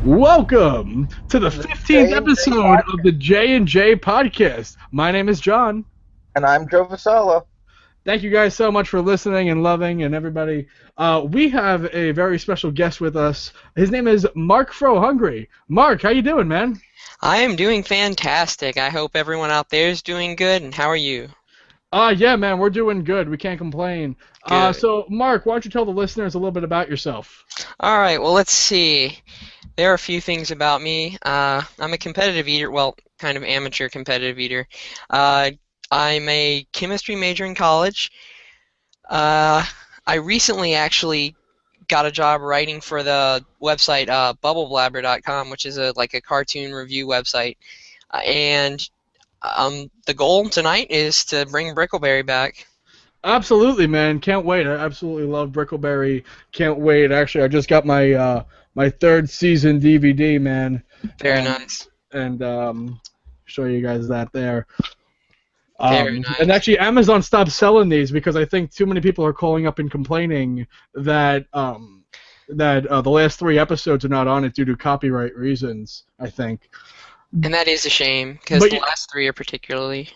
Welcome to the 15th J&J episode Podcast. of the J&J Podcast. My name is John. And I'm Joe Vassallo. Thank you guys so much for listening and loving and everybody. We have a very special guest with us. His name is Mark FroHungry. Mark, how you doing, man? I am doing fantastic. I hope everyone out there is doing good, and how are you? Yeah, man, we're doing good. We can't complain. Good. So, Mark, why don't you tell the listeners a little bit about yourself? All right, well, let's see. There are a few things about me. I'm a competitive eater, well, kind of amateur competitive eater. I'm a chemistry major in college. I recently actually got a job writing for the website bubbleblabber.com, which is a cartoon review website. And the goal tonight is to bring Brickleberry back. Absolutely, man. Can't wait. I absolutely love Brickleberry. Can't wait. Actually, I just got my my third season DVD, man. Very nice. And show you guys that there. Very nice. And actually, Amazon stopped selling these because I think too many people are calling up and complaining that the last 3 episodes are not on it due to copyright reasons, I think. And that is a shame, because the last 3 are particularly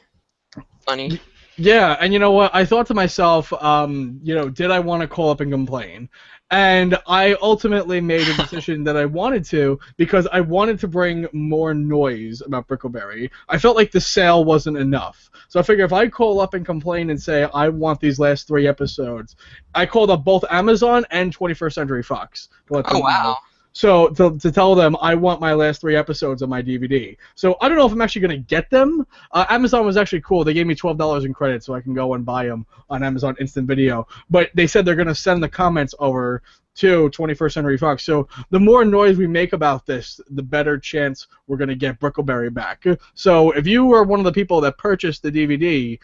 funny. Yeah, and you know what? I thought to myself, did I want to call up and complain? And I ultimately made a decision that I wanted to because I wanted to bring more noise about Brickleberry. I felt like the sale wasn't enough. So I figured if I call up and complain and say I want these last 3 episodes, I called up both Amazon and 21st Century Fox to let them Oh, wow. know. So to tell them I want my last 3 episodes of my DVD. So I don't know if I'm actually going to get them. Amazon was actually cool. They gave me $12 in credit so I can go and buy them on Amazon Instant Video. But they said they're going to send the comments over to 21st Century Fox. So the more noise we make about this, the better chance we're going to get Brickleberry back. So if you are one of the people that purchased the DVD,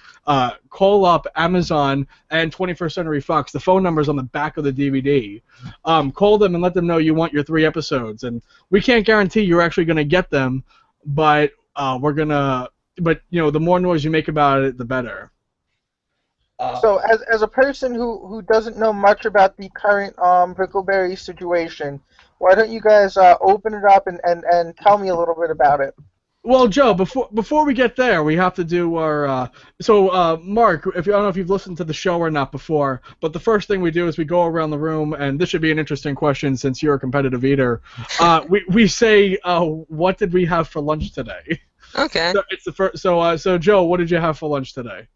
call up Amazon and 21st Century Fox. The phone number's on the back of the DVD. Call them and let them know you want your 3 episodes. And we can't guarantee you're actually going to get them, but the more noise you make about it, the better. So, as a person who doesn't know much about the current Brickleberry situation, why don't you guys open it up and tell me a little bit about it? Well, Joe, before we get there, we have to do our. Mark, I don't know if you've listened to the show or not before, but the first thing we do is we go around the room, and this should be an interesting question since you're a competitive eater. We say, what did we have for lunch today? Okay. So it's the first. So Joe, what did you have for lunch today?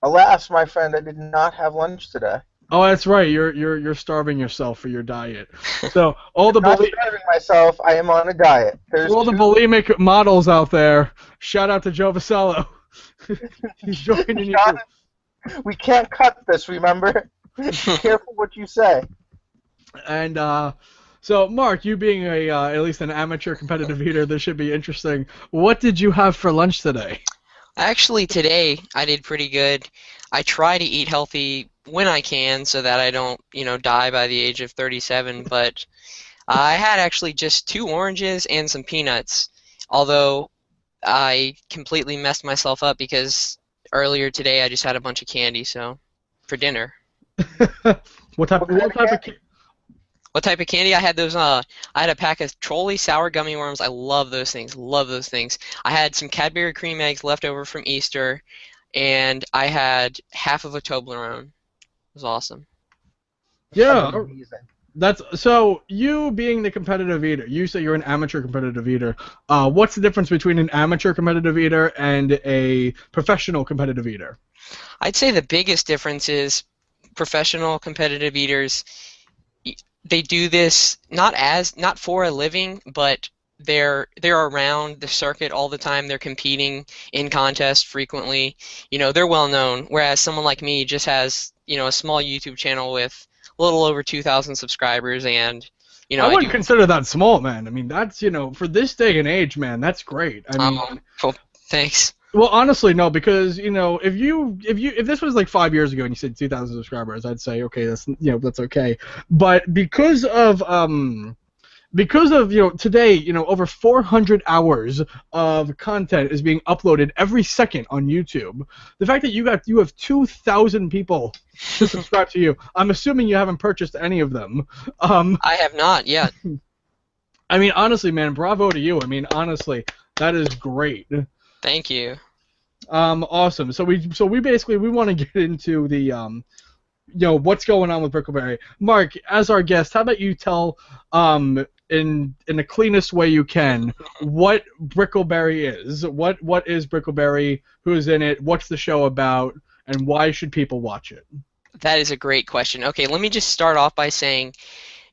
Alas, my friend, I did not have lunch today. Oh, that's right. You're starving yourself for your diet. So all the I'm not starving myself. I am on a diet. all the bulimic models out there. Shout out to Joe Vassallo. He's joining you. We can't cut this. Remember, be careful what you say. And so, Mark, you being at least an amateur competitive eater, this should be interesting. What did you have for lunch today? Actually, today I did pretty good. I try to eat healthy when I can so that I don't, die by the age of 37, but I had actually just 2 oranges and some peanuts, although I completely messed myself up because earlier today I just had a bunch of candy, so, for dinner. What type of candy? What type of candy? I had those. I had a pack of Trolli sour gummy worms. I love those things. Love those things. I had some Cadbury cream eggs left over from Easter, and I had half of a Toblerone. It was awesome. Yeah, Amazing. that's so. You being the competitive eater, you say you're an amateur competitive eater. What's the difference between an amateur competitive eater and a professional competitive eater? I'd say the biggest difference is professional competitive eaters. They do this not for a living, but they're around the circuit all the time. They're competing in contests frequently. They're well known. Whereas someone like me just has a small YouTube channel with a little over 2,000 subscribers, and I wouldn't consider that small, man. I mean, that's for this day and age, man. That's great. I mean, well, thanks. Well, honestly, no, because if this was like 5 years ago and you said 2,000 subscribers, I'd say okay, that's okay. But because of today, over 400 hours of content is being uploaded every second on YouTube. The fact that you have 2,000 people to subscribe to you, I'm assuming you haven't purchased any of them. I have not yet. I mean, honestly, man, bravo to you. I mean, honestly, that is great. Thank you. Awesome. So we basically we want to get into the what's going on with Brickleberry. Mark, as our guest, how about you tell in the cleanest way you can what Brickleberry is? What is Brickleberry? Who's in it? What's the show about? And why should people watch it? That is a great question. Okay, let me just start off by saying,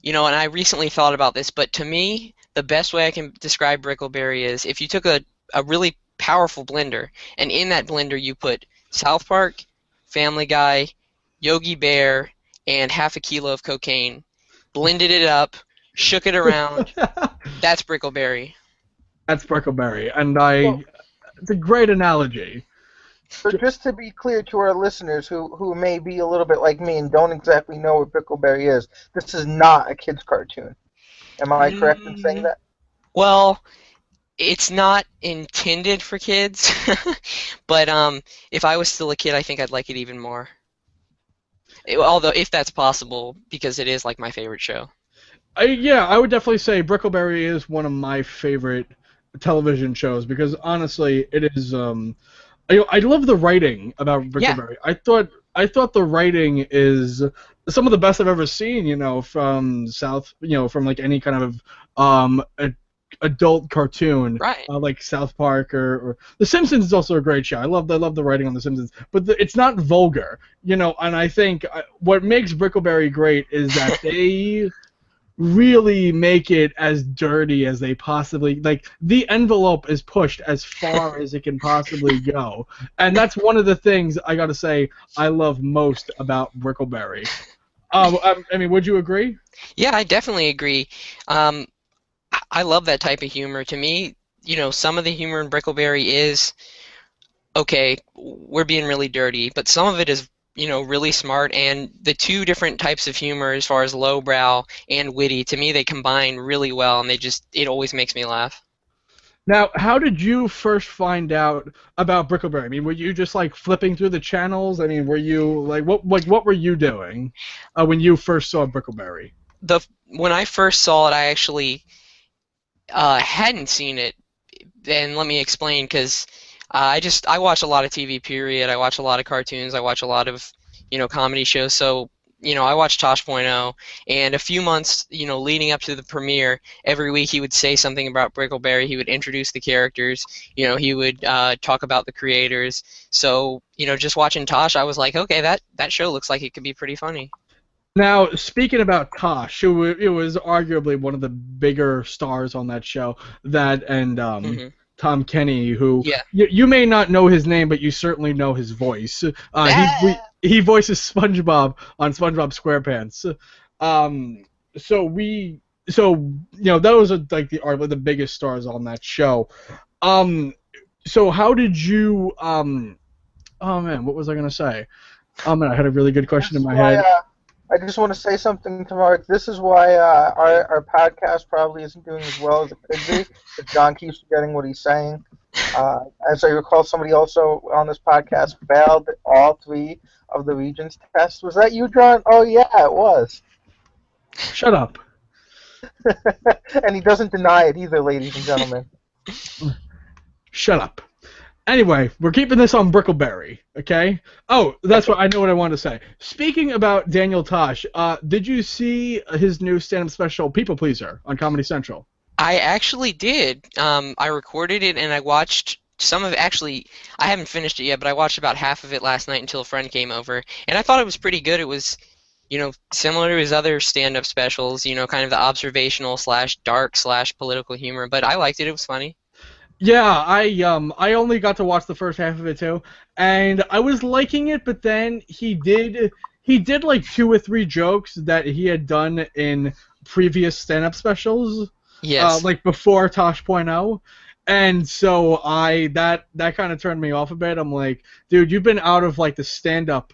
and I recently thought about this, but to me, the best way I can describe Brickleberry is if you took a really powerful blender, and in that blender you put South Park, Family Guy, Yogi Bear, and half a kilo of cocaine, blended it up, shook it around, that's Brickleberry. That's Brickleberry, and it's a great analogy. So just to be clear to our listeners who may be a little bit like me and don't exactly know what Brickleberry is, this is not a kid's cartoon. Am I correct in saying that? Well, it's not intended for kids, but if I was still a kid, I think I'd like it even more. Although, if that's possible, because it is like my favorite show. Yeah, I would definitely say Brickleberry is one of my favorite television shows because honestly, it is. I love the writing about Brickleberry. Yeah. I thought the writing is some of the best I've ever seen. From from like any kind of adult cartoon, right? Like South Park or The Simpsons is also a great show. I love the writing on The Simpsons, but it's not vulgar, And I think what makes Brickleberry great is that they really make it as dirty as they possibly the envelope is pushed as far as it can possibly go, and that's one of the things I gotta say I love most about Brickleberry. I mean, would you agree? Yeah, I definitely agree. I love that type of humor. To me, some of the humor in Brickleberry is okay, we're being really dirty, but some of it is really smart, and the two different types of humor as far as lowbrow and witty, to me they combine really well, and it always makes me laugh. Now, how did you first find out about Brickleberry? I mean, were you just like flipping through the channels? I mean, were you what were you doing when you first saw Brickleberry? When I first saw it, I actually hadn't seen it, and let me explain, because I watch a lot of TV, period. I watch a lot of cartoons. I watch a lot of, comedy shows. So, I watched Tosh Point oh, and a few months, leading up to the premiere, every week he would say something about Brickleberry. He would introduce the characters. He would talk about the creators. So, just watching Tosh, I was like, okay, that show looks like it could be pretty funny. Now, speaking about Tosh, it was arguably one of the bigger stars on that show. That and Tom Kenny, who you may not know his name, but you certainly know his voice. He voices SpongeBob on SpongeBob SquarePants. Those are like the biggest stars on that show. So how did you oh man, what was I gonna say? Oh man, I had a really good question in my head. I just want to say something to Mark. This is why our podcast probably isn't doing as well as it could be, because John keeps forgetting what he's saying. As I recall, somebody also on this podcast failed all 3 of the Regents tests. Was that you, John? Oh, yeah, it was. Shut up. And he doesn't deny it either, ladies and gentlemen. Shut up. Anyway, we're keeping this on Brickleberry, okay? Oh, that's what I know what I wanted to say. Speaking about Daniel Tosh, did you see his new stand-up special, People Pleaser, on Comedy Central? I actually did. I recorded it, and I watched some of it. Actually, I haven't finished it yet, but I watched about half of it last night until a friend came over, and I thought it was pretty good. It was, similar to his other stand-up specials, kind of the observational / dark / political humor, but I liked it. It was funny. Yeah, I only got to watch the first half of it too, and I was liking it, but then he did like 2 or 3 jokes that he had done in previous stand-up specials. Yes. Like before Tosh Point oh, and so that kind of turned me off a bit. I'm like, dude, you've been out of like the stand-up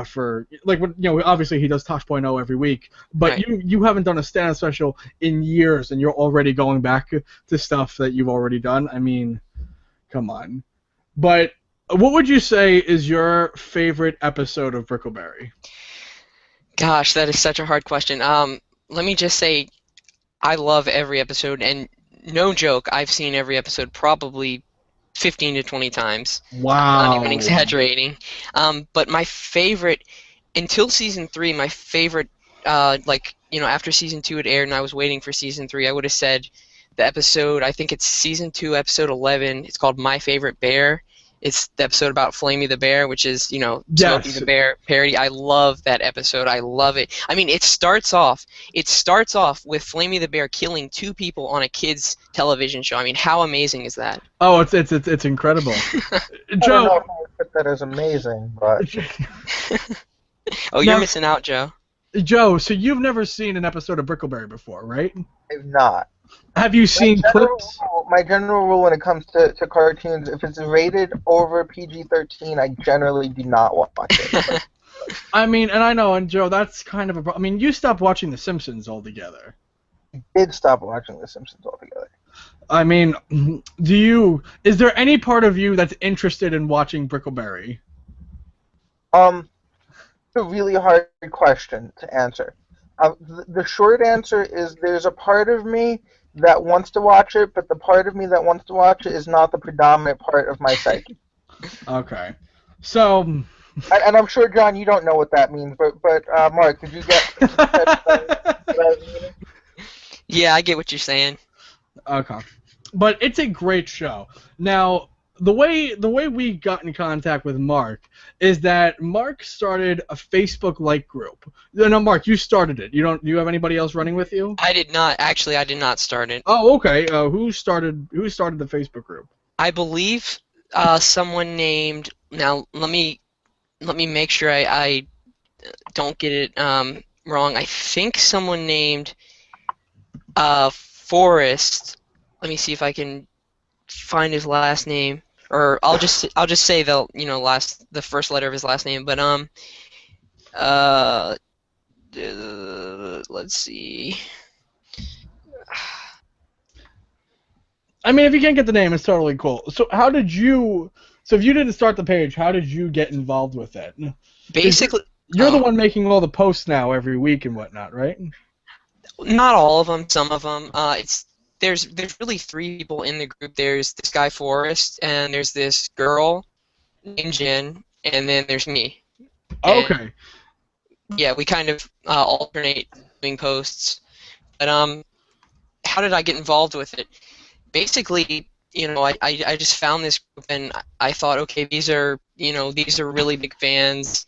for like obviously he does Tosh Point oh every week, but right. you haven't done a stand-up special in years, and you're already going back to stuff that you've already done. I mean, come on. But what would you say is your favorite episode of Brickleberry? Gosh, that is such a hard question. Let me just say, I love every episode, and no joke, I've seen every episode probably 15 to 20 times. I'm not even Wow. exaggerating. But my favorite, until season 3, my favorite, after season 2 had aired and I was waiting for season 3, I would have said the episode, I think it's season 2, episode 11. It's called My Favorite Bear. It's the episode about Flamey the Bear, which is, Smokey Yes. the Bear parody. I love that episode. I love it. I mean, it starts off with Flamey the Bear killing 2 people on a kid's television show. I mean, how amazing is that? Oh, it's incredible. I don't know Joe. if I would put that as amazing, but Oh, you're Now- missing out, Joe. Joe, so you've never seen an episode of Brickleberry before, right? I've not. Have you seen clips? My general rule when it comes to cartoons, if it's rated over PG-13, I generally do not watch it. I mean, and I know, and Joe, that's kind of I mean, you stopped watching The Simpsons altogether. I did stop watching The Simpsons altogether. I mean, is there any part of you that's interested in watching Brickleberry? It's a really hard question to answer. The short answer is there's a part of me that wants to watch it, but the part of me that wants to watch it is not the predominant part of my psyche. Okay. So, And I'm sure, John, you don't know what that means, but Mark, did you get what I was meaning? Yeah, I get what you're saying. okay. But it's a great show. Now, the way we got in contact with Mark is that Mark started a Facebook like group. No, Mark, you started it. Do you have anybody else running with you? I did not. Actually, I did not start it. Oh, okay. Who started the Facebook group? I believe someone named. Now, let me make sure I don't get it wrong. I think someone named Forrest. Let me see if I can find his last name, or I'll just say the first letter of his last name. But let's see. I mean, if you can't get the name, it's totally cool. So if you didn't start the page, how did you get involved with it? Basically, You're the one making all the posts now every week and whatnot, right? not all of them. Some of them. There's really 3 people in the group. There's this guy Forrest, and there's this girl named Jen, and then there's me. And, Okay. yeah, we kind of alternate doing posts. But how did I get involved with it? Basically, I just found this group, and I thought, okay, these are really big fans.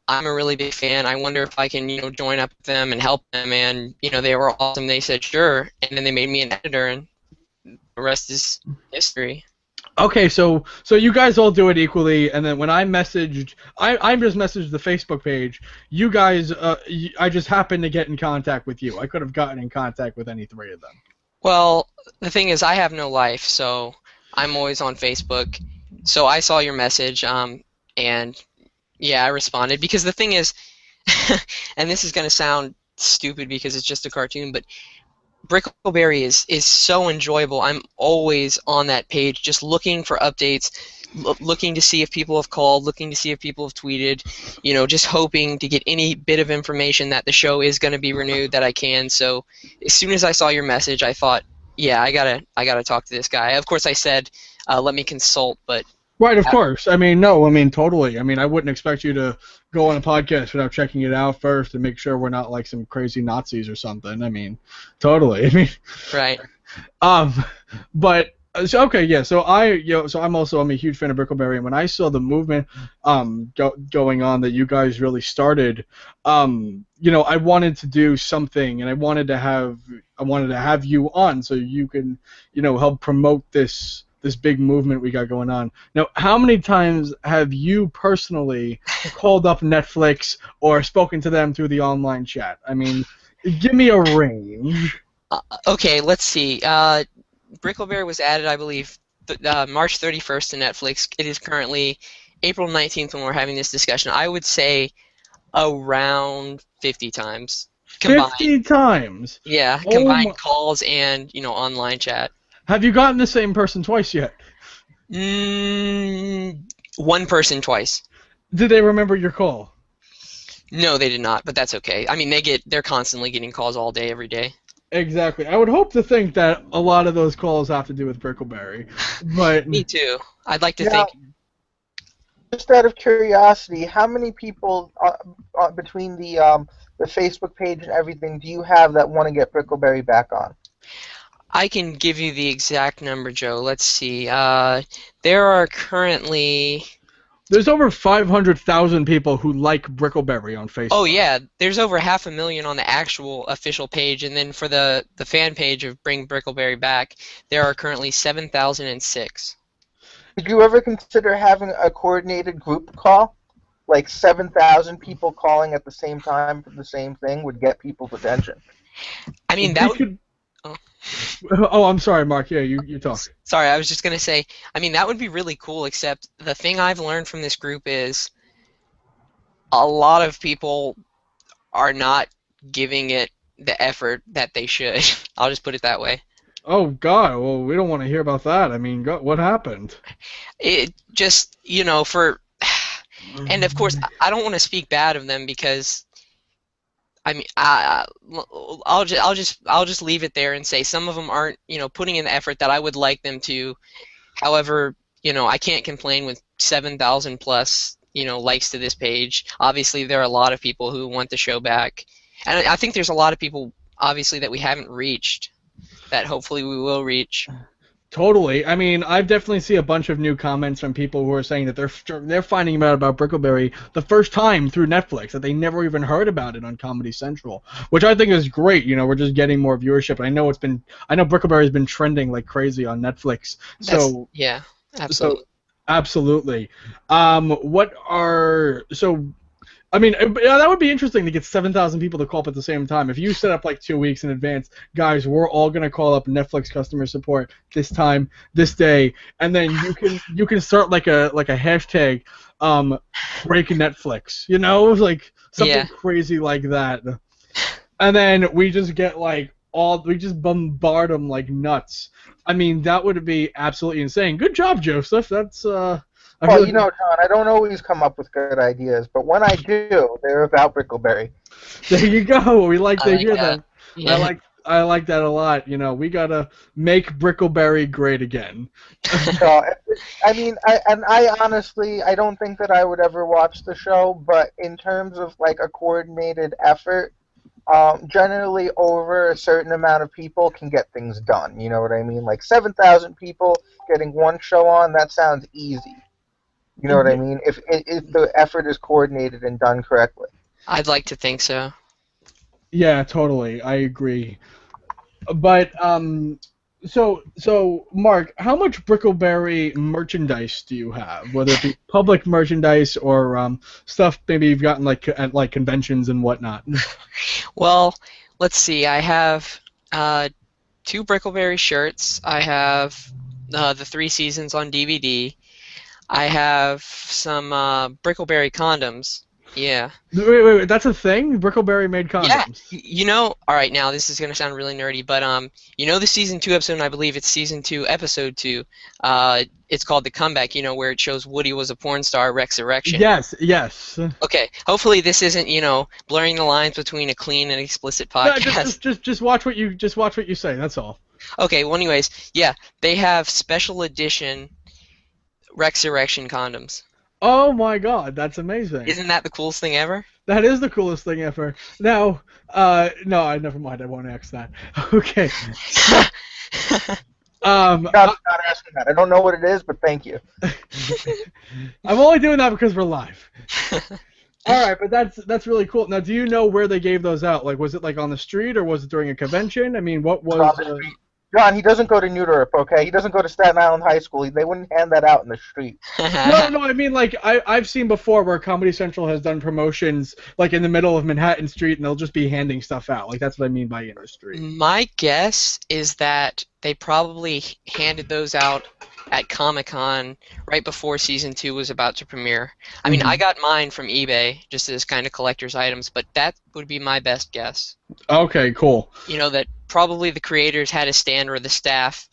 I'm a really big fan. I wonder if I can, join up with them and help them. And, they were awesome. They said sure, and then they made me an editor, and the rest is history. Okay, so you guys all do it equally, and then when I just messaged the Facebook page. You guys, I just happened to get in contact with you. I could have gotten in contact with any 3 of them. Well, the thing is, I have no life, so I'm always on Facebook. So I saw your message, and yeah, I responded, because the thing is, and this is going to sound stupid because it's just a cartoon, but Brickleberry is so enjoyable. I'm always on that page just looking for updates, looking to see if people have called, looking to see if people have tweeted, just hoping to get any bit of information that the show is going to be renewed that I can. So as soon as I saw your message, I thought, yeah, I gotta talk to this guy. Of course, I said, let me consult, but Right, of course. I mean, no, totally. I mean, I wouldn't expect you to go on a podcast without checking it out first and make sure we're not like some crazy Nazis or something. I mean, totally. I mean, right. But so okay, yeah. So I'm a huge fan of Brickleberry, and when I saw the movement going on that you guys really started, I wanted to do something, and I wanted to have you on so you can, help promote this big movement we got going on. Now, how many times have you personally called up Netflix or spoken to them through the online chat? I mean, give me a range. Okay, let's see. Brickleberry was added, I believe, March 31st to Netflix. It is currently April 19th when we're having this discussion. I would say around 50 times. Combined. 50 times? Yeah, combined calls and, online chat. Have you gotten the same person twice yet? One person twice. Did they remember your call? No, they did not, but that's okay. I mean, they're constantly getting calls all day, every day. Exactly. I would hope to think that a lot of those calls have to do with Brickleberry, but Me too. I'd like to Now, think. just out of curiosity, how many people between the Facebook page and everything do you have that want to get Brickleberry back on? I can give you the exact number, Joe. Let's see. There are currently. there's over 500,000 people who like Brickleberry on Facebook. Oh yeah, there's over 500,000 on the actual official page, and then for the fan page of Bring Brickleberry Back, there are currently 7,006. Did you ever consider having a coordinated group call? Like 7,000 people calling at the same time for the same thing would get people's attention. I mean, We that would. could- Oh. Oh, I'm sorry, Mark. Yeah, you talk. Sorry, I was just gonna say. I mean, that would be really cool. Except the thing I've learned from this group is a lot of people are not giving it the effort that they should. I'll just put it that way. Oh God, well, we don't want to hear about that. I mean, what happened? It just, for, and of course, I don't want to speak bad of them because, I mean, I'll just leave it there and say some of them aren't, putting in the effort that I would like them to. However, I can't complain with 7,000 plus, likes to this page. Obviously, there are a lot of people who want the show back, and I think there's a lot of people, obviously, that we haven't reached, that hopefully we will reach. Totally. I mean, I've definitely seen a bunch of new comments from people who are saying that they're finding out about Brickleberry the first time through Netflix, that they never even heard about it on Comedy Central, which I think is great. We're just getting more viewership. I know Brickleberry's been trending like crazy on Netflix. Yeah, absolutely. Absolutely. I mean, yeah, that would be interesting to get 7,000 people to call up at the same time. If you set up like 2 weeks in advance, guys, we're all gonna call up Netflix customer support this time, this day, and then you can start like a hashtag, break Netflix, like something crazy like that, and then we just get we just bombard them like nuts. I mean, that would be absolutely insane. Good job, Joseph. That's Well, John, I don't always come up with good ideas, but when I do, they're about Brickleberry. There you go. We like to hear that. Yeah. I like that a lot. We gotta make Brickleberry great again. So, I mean, I honestly, I don't think that I would ever watch the show, but in terms of like a coordinated effort, generally over a certain amount of people can get things done. You know what I mean? Like 7,000 people getting one show on, that sounds easy. You know what I mean? If the effort is coordinated and done correctly. I'd like to think so. Yeah, totally. I agree. But so Mark, how much Brickleberry merchandise do you have? Whether it be public merchandise or stuff maybe you've gotten at like conventions and whatnot. Well, let's see. I have 2 Brickleberry shirts. I have the 3 seasons on DVD. I have some Brickleberry condoms. Yeah. Wait, that's a thing? Brickleberry made condoms? Yeah. All right, now this is going to sound really nerdy, but the season 2 episode, and I believe it's season 2, episode 2, it's called The Comeback, where it shows Woody was a porn star, Resurrection. Yes. Okay, hopefully this isn't, blurring the lines between a clean and explicit podcast. No, just watch what you say, that's all. Okay, well anyways, yeah, they have special edition Resurrection condoms. Oh my God, that's amazing. Isn't that the coolest thing ever? That is the coolest thing ever. Now, no, never mind. I won't ask that. Okay. Not asking that. I don't know what it is, but thank you. I'm only doing that because we're live. All right, but that's really cool. Now, do you know where they gave those out? Like, was it like on the street or was it during a convention? I mean, what was? John, he doesn't go to New York, okay? He doesn't go to Staten Island High School. They wouldn't hand that out in the street. No, I mean, like, I've seen before where Comedy Central has done promotions, like, in the middle of Manhattan Street, and they'll just be handing stuff out. Like, that's what I mean by in the street. My guess is that they probably handed those out at Comic-Con right before Season 2 was about to premiere. I mean, I got mine from eBay, just as kind of collector's items, but that would be my best guess. Okay, cool. That probably the creators had a stand or the staff,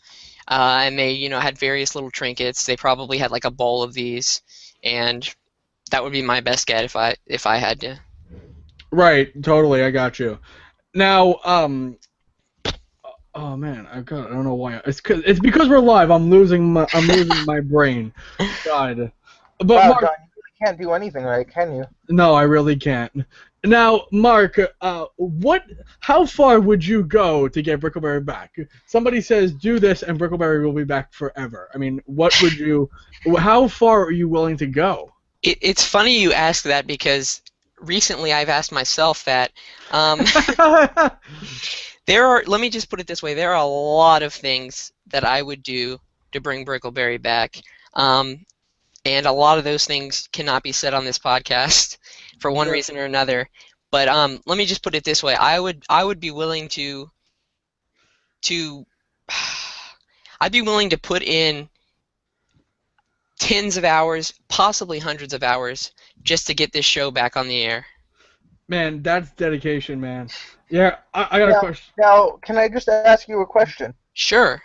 and they, had various little trinkets. They probably had like a bowl of these, and that would be my best guess if I had to. Right, totally, I got you. Now, Oh man, I don't know why. It's because we're live. I'm losing my brain. God. But Wow, Mark, John, you really can't do anything right, can you? no, I really can't. Now, Mark, how far would you go to get Brickleberry back? Somebody says do this and Brickleberry will be back forever. I mean, how far are you willing to go? It's funny you ask that because recently I've asked myself that. Let me just put it this way, there are a lot of things that I would do to bring Brickleberry back. And a lot of those things cannot be said on this podcast for one reason or another. But let me just put it this way, I would be willing to I'd be willing to put in tens of hours, possibly hundreds of hours, just to get this show back on the air. Man, that's dedication, man. Yeah, I got a question. Now, can I just ask you a question? Sure.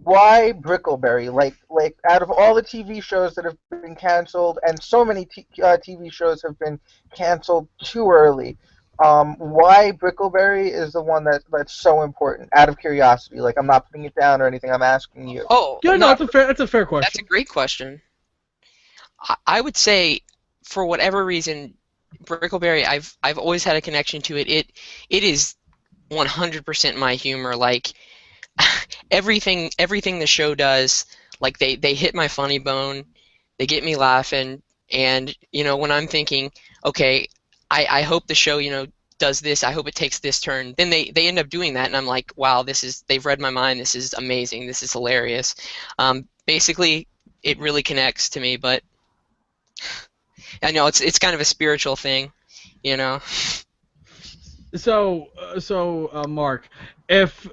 Why Brickleberry? Like out of all the TV shows that have been canceled, and so many TV shows have been canceled too early, why Brickleberry is the one that's so important? Out of curiosity, like I'm not putting it down or anything. I'm asking you. Oh, Yeah, no, that's a fair question. That's a great question. I would say, for whatever reason, Brickleberry, I've always had a connection to it. It is 100% my humor. Like everything the show does, like they hit my funny bone, they get me laughing, and when I'm thinking, okay, I hope the show does this, I hope it takes this turn, then they end up doing that, and I'm like, wow, they've read my mind, this is amazing, this is hilarious. Basically, it really connects to me, but I know it's kind of a spiritual thing, So, Mark, if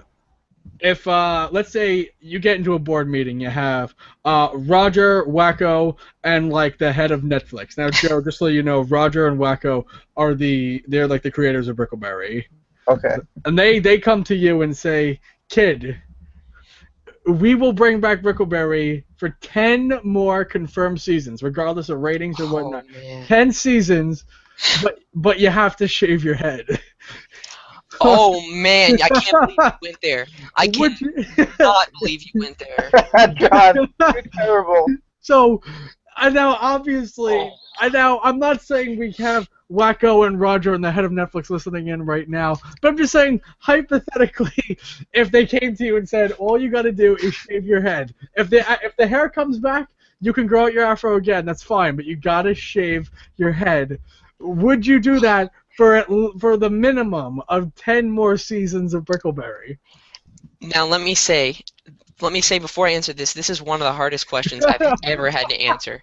let's say you get into a board meeting, you have Roger, Wacko, and like the head of Netflix. Now, Joe, just so you know, Roger and Wacko they're like the creators of Brickleberry. Okay. And they come to you and say, kid, we will bring back Brickleberry for 10 more confirmed seasons, regardless of ratings or whatnot. Man. 10 seasons, but you have to shave your head. Oh man, I can't believe you went there. I cannot believe you went there. John, you're terrible. So, now obviously, I'm not saying we have Wacko and Roger and the head of Netflix listening in right now, but I'm just saying, hypothetically, if they came to you and said, all you got to do is shave your head, if the hair comes back, you can grow out your afro again, that's fine, but you got to shave your head. Would you do that for the minimum of 10 more seasons of Brickleberry? Now let me say before I answer this is one of the hardest questions I've ever had to answer.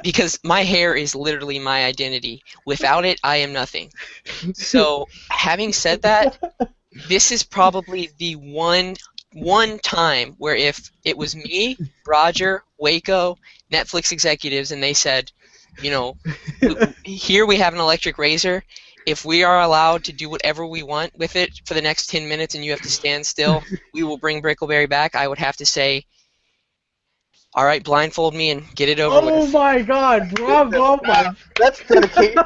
Because my hair is literally my identity. Without it, I am nothing. So, having said that, this is probably the one time where if it was me, Roger, Waco, Netflix executives, and they said, here we have an electric razor. If we are allowed to do whatever we want with it for the next 10 minutes and you have to stand still, we will bring Brickleberry back, I would have to say, all right, blindfold me and get it over with. Oh my God, bravo! That's dedication.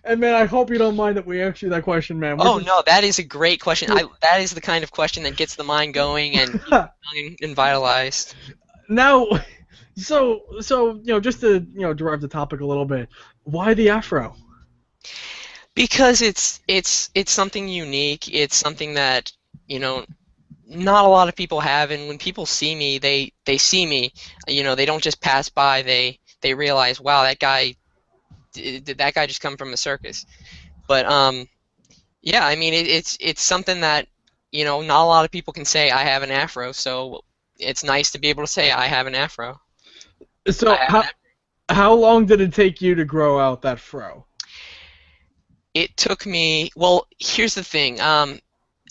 And man, I hope you don't mind that we asked you that question, man. No, that is a great question. That is the kind of question that gets the mind going and vitalized. Now, so just to derive the topic a little bit, why the afro? Because it's something unique. It's something that not a lot of people have, and when people see me, they see me. They don't just pass by. They realize, wow, that guy just come from a circus. But yeah, I mean it's something that not a lot of people can say I have an afro. So it's nice to be able to say I have an afro. So how long did it take you to grow out that fro? It took me. Well, here's the thing.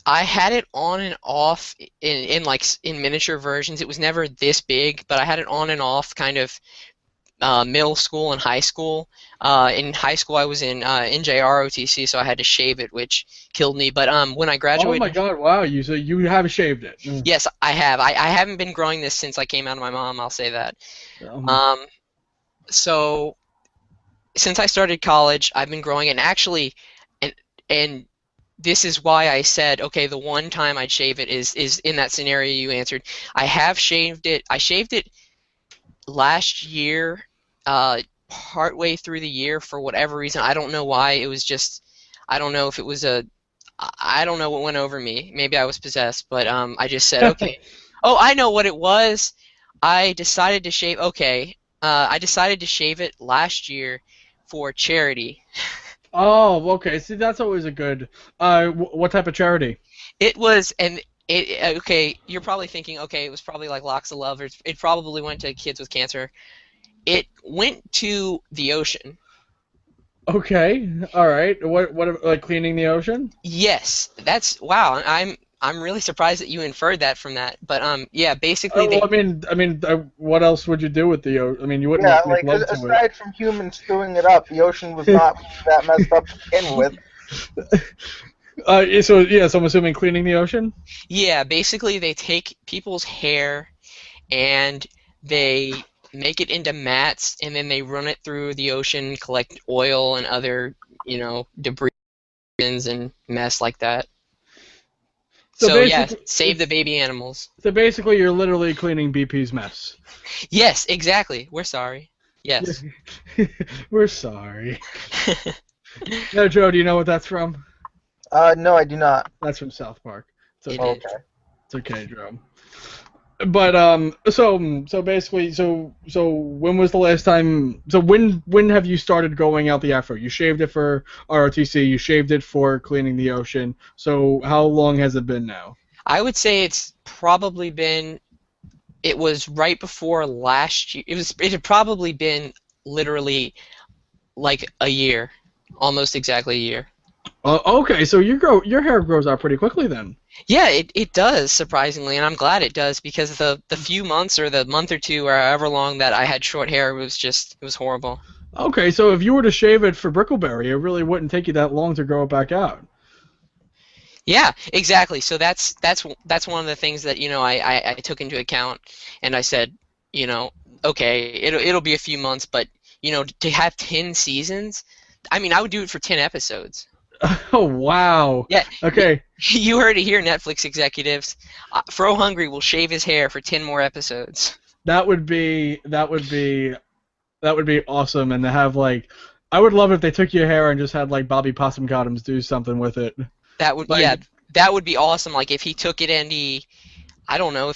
I had it on and off in miniature versions. It was never this big, but I had it on and off kind of middle school and high school. In high school, I was in NJROTC, so I had to shave it, which killed me. But when I graduated, oh my God! Wow, you have shaved it. Yes, I have. I haven't been growing this since I came out of my mom. I'll say that. So since I started college, I've been growing it, and actually, and this is why I said, okay, the one time I'd shave it is in that scenario you answered. I have shaved it. I shaved it last year, partway through the year for whatever reason. I don't know why. It was just, I don't know if it was I don't know what went over me. Maybe I was possessed, but I just said, okay. Oh, I know what it was. I decided to shave. Okay, I decided to shave it last year for charity. Oh, okay. See, that's always a good. What type of charity? It was, and okay, you're probably thinking, okay, it was probably like Locks of Love, or it probably went to kids with cancer. It went to the ocean. Okay, all right. What like cleaning the ocean? Yes, that's wow. I'm really surprised that you inferred that from that. But yeah, basically Well, what else would you do with the ocean? I mean, you wouldn't Yeah, make like love to it. aside from humans screwing it up, the ocean was not that messed up to begin with. So I'm assuming cleaning the ocean. Yeah, basically they take people's hair and they make it into mats, and then they run it through the ocean, collect oil and other, debris and mess like that. So yeah, save the baby animals. So basically, you're literally cleaning BP's mess. Yes, exactly. We're sorry. Yes. We're sorry. Now, Joe, do you know what that's from? No, I do not. That's from South Park. It Okay. is. It's okay, Joe. But so basically, so when was the last time? So when have you started going out the Afro? You shaved it for ROTC. You shaved it for cleaning the ocean. So how long has it been now? I would say it's probably been. It was right before last year. It had probably been literally like a year, almost exactly a year. Okay, so your hair grows out pretty quickly then. Yeah, it does, surprisingly, and I'm glad it does, because the few months or the month or two or however long that I had short hair it was horrible. Okay, so if you were to shave it for Brickleberry, it really wouldn't take you that long to grow it back out. Yeah, exactly. So that's one of the things that I took into account, and I said, okay, it'll be a few months, but to have 10 seasons, I mean, I would do it for 10 episodes. Oh wow. Yeah. Okay. You heard it here, Netflix executives. FroHungry will shave his hair for 10 more episodes. That would be awesome, and to have like, I would love if they took your hair and just had like Bobby Possum Bottoms do something with it. That would that would be awesome. Like if he took it and I don't know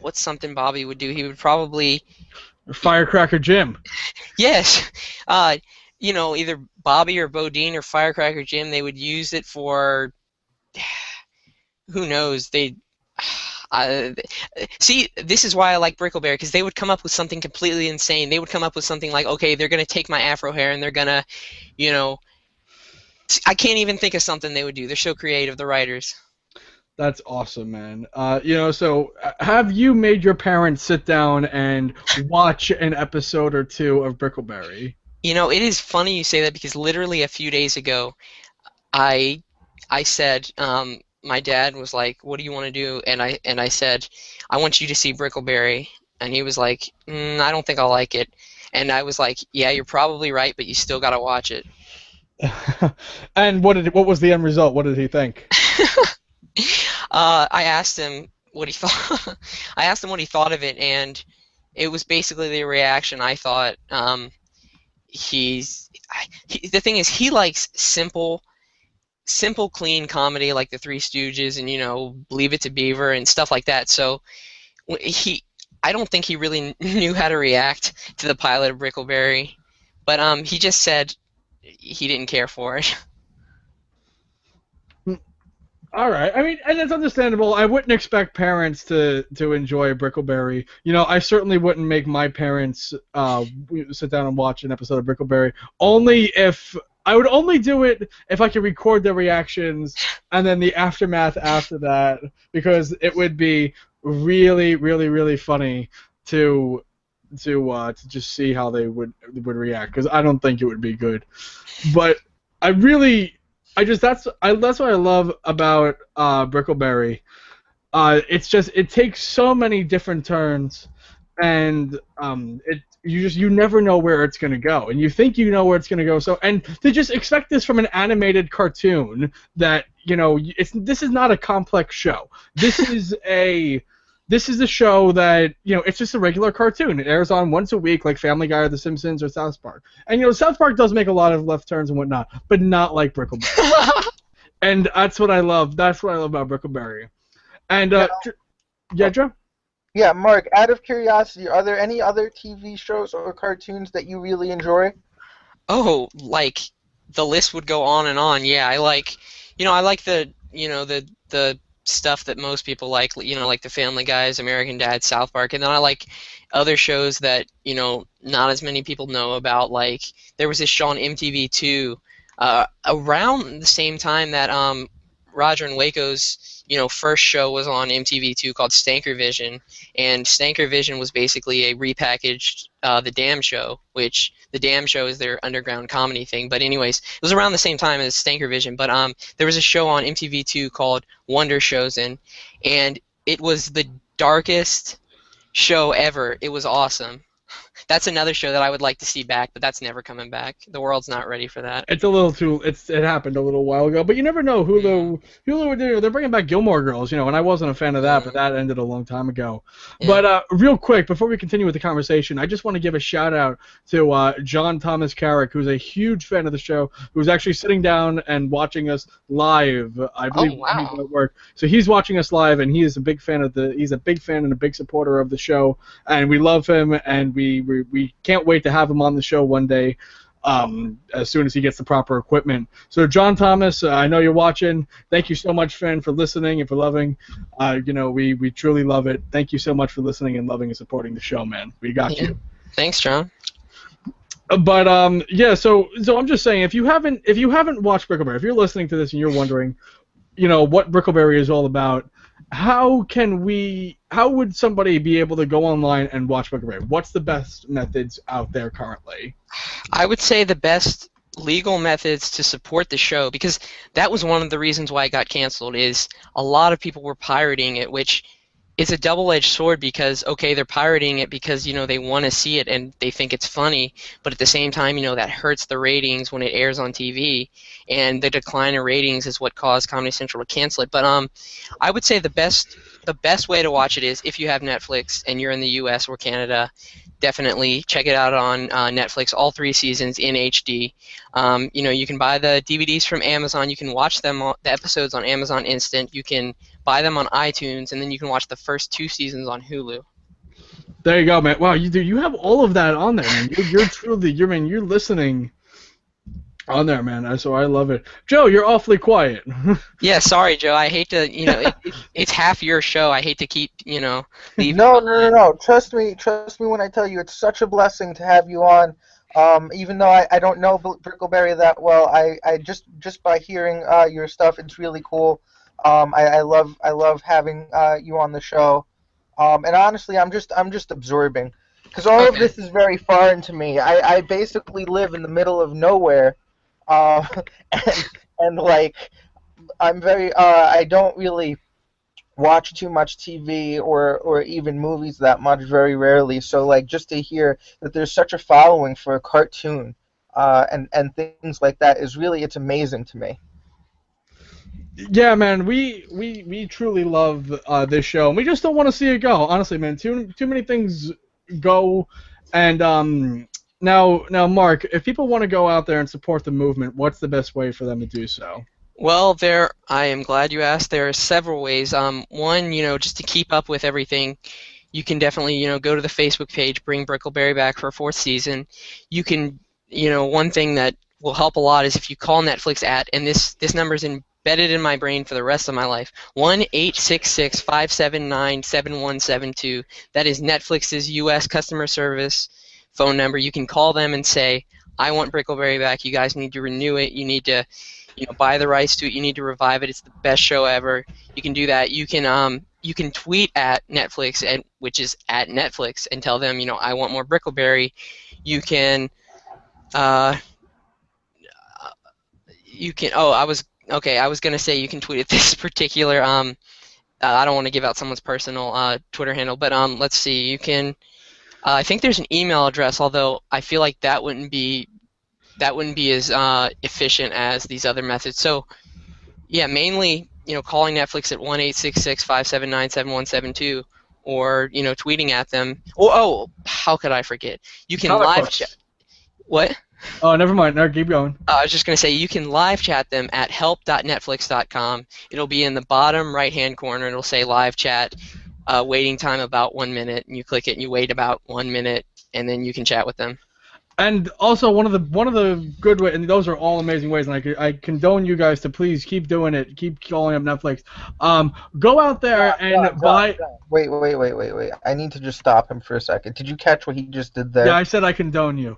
what's something Bobby would do? He would probably Firecracker Jim. Yes. Either Bobby or Bodine or Firecracker Jim, they would use it for, who knows, see, this is why I like Brickleberry, because they would come up with something completely insane. They would come up with something like, okay, they're going to take my Afro hair and they're going to, I can't even think of something they would do. They're so creative, the writers. That's awesome, man. So have you made your parents sit down and watch an episode or two of Brickleberry? It is funny you say that, because literally a few days ago, I said, my dad was like, "What do you want to do?" And I said, "I want you to see Brickleberry." And he was like, "I don't think I'll like it." And I was like, "Yeah, you're probably right, but you still gotta watch it." And what was the end result? What did he think? I asked him what he thought. I asked him what he thought of it, and it was basically the reaction I thought. The thing is, he likes simple, clean comedy like the Three Stooges and Leave It to Beaver and stuff like that. So I don't think he really knew how to react to the pilot of Brickleberry, but he just said he didn't care for it. All right. I mean, and it's understandable. I wouldn't expect parents to enjoy Brickleberry. I certainly wouldn't make my parents sit down and watch an episode of Brickleberry. I would only do it if I could record their reactions and then the aftermath after that, because it would be really, really, really funny to just see how they would react, because I don't think it would be good. But that's what I love about Brickleberry. It takes so many different turns, and you never know where it's gonna go, and you think you know where it's gonna go. So, and to just expect this from an animated cartoon that this is not a complex show. This is a show that it's just a regular cartoon. It airs on once a week, like Family Guy or The Simpsons or South Park. And South Park does make a lot of left turns and whatnot, but not like Brickleberry. And that's what I love. That's what I love about Brickleberry. And yeah, Joe. Yeah, Mark, out of curiosity, are there any other TV shows or cartoons that you really enjoy? Oh, like the list would go on and on. Yeah, I like the stuff that most people like the Family Guys, American Dad, South Park, and then I like other shows that not as many people know about. Like there was this show on MTV2 around the same time that Roger and Waco's first show was on MTV2 called Stanker Vision, and Stanker Vision was basically a repackaged The Damn Show, which The Damn Show is their underground comedy thing. But anyways, it was around the same time as Stanker Vision. But there was a show on MTV2 called Wonder Chosen, and it was the darkest show ever. It was awesome. That's another show that I would like to see back, but that's never coming back. The world's not ready for that. It's a little too. It happened a little while ago, but you never know. Hulu would do. They're bringing back Gilmore Girls, and I wasn't a fan of that, but that ended a long time ago. Yeah. But real quick, before we continue with the conversation, I just want to give a shout out to John Thomas Carrick, who's a huge fan of the show, who's actually sitting down and watching us live. I believe he's at work, so he's watching us live, and he is a big fan he's a big fan and a big supporter of the show, and we love him, and we can't wait to have him on the show one day as soon as he gets the proper equipment. So, John Thomas, I know you're watching. Thank you so much, friend, for listening and for loving. We truly love it. Thank you so much for listening and loving and supporting the show, man. We got you. Thanks, John. But yeah, so I'm just saying, if you haven't watched Brickleberry, if you're listening to this and you're wondering, what Brickleberry is all about, how would somebody be able to go online and watch Brickleberry? What's the best methods out there currently? I would say the best legal methods to support the show, because that was one of the reasons why it got canceled, is a lot of people were pirating it, which is a double-edged sword, because okay, they're pirating it because they want to see it and they think it's funny, but at the same time that hurts the ratings when it airs on TV, and the decline in ratings is what caused Comedy Central to cancel it. But I would say the best way to watch it is, if you have Netflix and you're in the US or Canada, definitely check it out on Netflix, all 3 seasons in HD. You can buy the DVDs from Amazon. You can watch the episodes on Amazon Instant. You can buy them on iTunes, and then you can watch the first 2 seasons on Hulu. There you go, man. Wow, you have all of that on there, man. You're listening on there, man. So I love it. Joe, you're awfully quiet. Yeah, sorry, Joe. I hate to, it's half your show. I hate to keep, leaving. No. Trust me when I tell you, it's such a blessing to have you on. Even though I don't know Brickleberry that well, I just by hearing your stuff, it's really cool. I love having you on the show. And honestly, I'm just absorbing, because all of this is very foreign to me. I basically live in the middle of nowhere. And like, I'm very I don't really watch too much TV or even movies that much, very rarely. So like, just to hear that there's such a following for a cartoon and things like that it's amazing to me. Yeah, man, we truly love this show, and we just don't want to see it go. Honestly, man, too many things go, and Now, Mark, if people want to go out there and support the movement, what's the best way for them to do so? Well, I am glad you asked. There are several ways. One, just to keep up with everything, you can definitely, go to the Facebook page, Bring Brickleberry Back for a 4th season. You can, one thing that will help a lot is if you call Netflix and this number is embedded in my brain for the rest of my life, 1-866-579-7172. That is Netflix's U.S. customer service phone number. You can call them and say, I want Brickleberry back. You guys need to renew it. You need to buy the rights to it. You need to revive it. It's the best show ever. You can do that. You can tweet at Netflix, which is at Netflix, and tell them, I want more Brickleberry. You can I was gonna say you can tweet at this particular I don't want to give out someone's personal Twitter handle, but let's see, you can I think there's an email address, although I feel like that wouldn't be as efficient as these other methods. So, yeah, mainly, calling Netflix at 1-866-579-7172, or tweeting at them. Oh, how could I forget? You can live chat. What? Oh, never mind. No, keep going. I was just going to say you can live chat them at help.netflix.com. It'll be in the bottom right-hand corner. It'll say live chat, waiting time about 1 minute, and you click it and you wait about 1 minute, and then you can chat with them. And also one of the good ways, and those are all amazing ways, and I condone you guys to please keep doing it, keep calling up Netflix. Go out there and buy. Wait! I need to just stop him for a second. Did you catch what he just did there? Yeah, I said I condone you.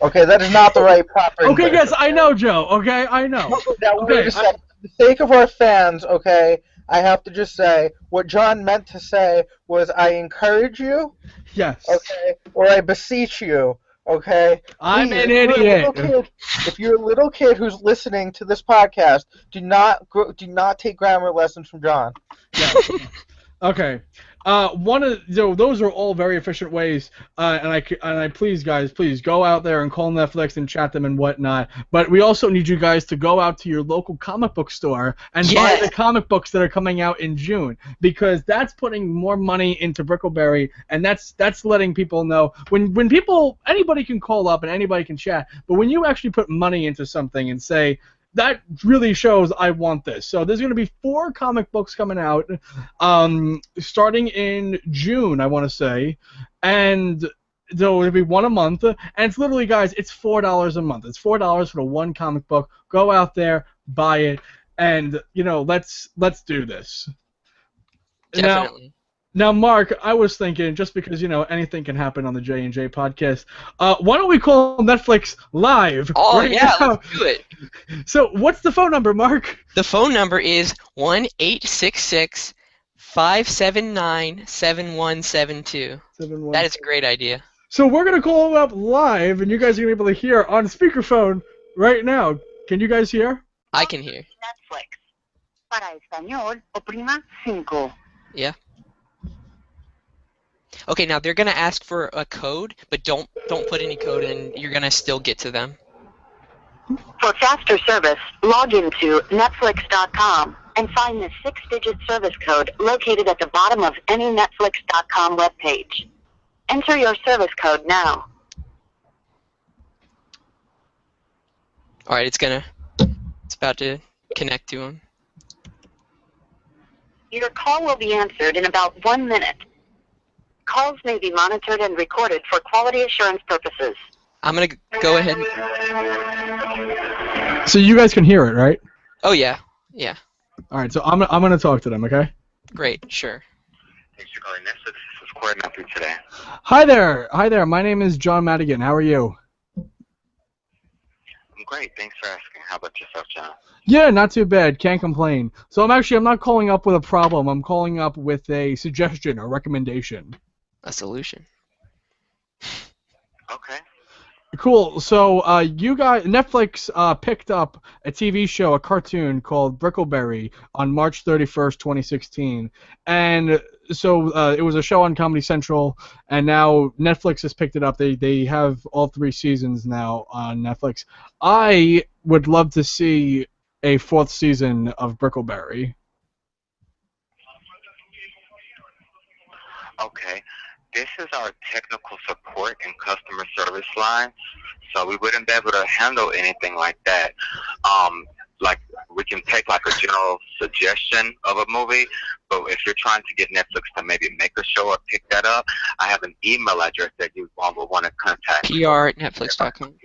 Okay, that is not the right proper. Okay, yes, I know, Joe. Okay, I know. Now, wait a second. For the sake of our fans, okay, I have to just say what John meant to say was I encourage you. Yes. Okay, or I beseech you. Okay. I'm an idiot. If you're a little kid who's listening to this podcast, do not take grammar lessons from John. Yeah. Okay. Those are all very efficient ways, and I please guys, please go out there and call Netflix and chat them and whatnot. But we also need you guys to go out to your local comic book store and buy the comic books that are coming out in June, because that's putting more money into Brickleberry, and that's letting people know when anybody can call up and anybody can chat, but when you actually put money into something and say, that really shows I want this. So there's going to be 4 comic books coming out starting in June, I want to say. And so it'll be one a month. And it's literally, guys, it's $4 a month. It's $4 for the one comic book. Go out there, buy it, and, let's do this. Definitely. Now, Mark, I was thinking, just because, anything can happen on the J&J podcast, why don't we call Netflix live? Oh, right yeah, now? let's do it. So, what's the phone number, Mark? The phone number is 1-866-579-7172. That is a great idea. So, we're going to call them up live, and you guys are going to be able to hear on speakerphone right now. Can you guys hear? I can hear. Netflix. Para español, oprima 5. Yeah. Okay, now they're going to ask for a code, but don't put any code in. You're going to still get to them. For faster service, log into Netflix.com and find the 6-digit service code located at the bottom of any Netflix.com webpage. Enter your service code now. All right, it's about to connect to them. Your call will be answered in about 1 minute. Calls may be monitored and recorded for quality assurance purposes. I'm going to go ahead. So you guys can hear it, right? Oh, yeah. Yeah. All right, so I'm going to talk to them, okay? Great, sure. Thanks for calling Netflix. This is Corey Matthew today. Hi there. My name is John Madigan. How are you? I'm great. Thanks for asking. How about yourself, John? Yeah, not too bad. Can't complain. So I'm not calling up with a problem. I'm calling up with a suggestion or recommendation. A solution. Okay. Cool. So Netflix picked up a TV show, a cartoon called Brickleberry on March 31st, 2016. And so it was a show on Comedy Central, and now Netflix has picked it up. They have all 3 seasons now on Netflix. I would love to see a 4th season of Brickleberry. Okay. This is our technical support and customer service line, so we wouldn't be able to handle anything like that. Like, we can take like a general suggestion of a movie, but if you're trying to get Netflix to maybe make a show or pick that up, I have an email address that you will want to contact. PR@netflix.com.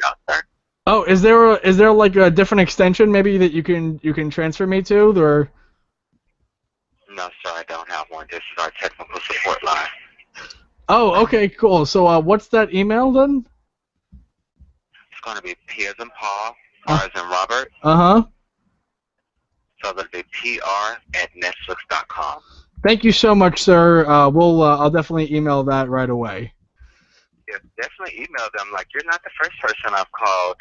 Oh, is there like a different extension maybe that you can transfer me to, or? No, sir, I don't have one. This is our technical support line. Oh, okay, cool. So, what's that email then? It's going to be P as in Paul, R as in Robert. Uh-huh. So that'll be PR@netflix.com. Thank you so much, sir. I'll definitely email that right away. Yeah, definitely email them. Like, you're not the first person I've called.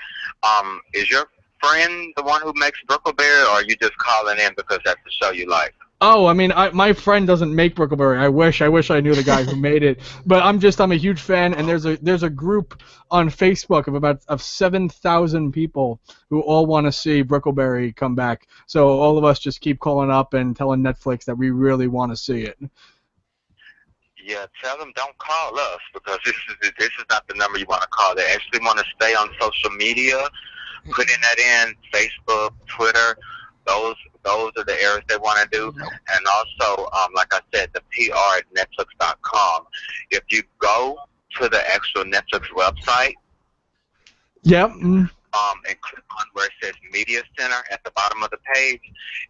Is your friend the one who makes Brickleberry, or are you just calling in because that's the show you like? Oh, I mean, my friend doesn't make Brickleberry. I wish I knew the guy who made it. But I'm a huge fan, and there's a group on Facebook of 7,000 people who all want to see Brickleberry come back. So all of us just keep calling up and telling Netflix that we really want to see it. Yeah, tell them don't call us because this is not the number you want to call. They actually want to stay on social media, putting that in Facebook, Twitter. Those are the areas they want to do. And also, like I said, the PR at Netflix.com. If you go to the actual Netflix website, Yep. And click on where it says Media Center at the bottom of the page,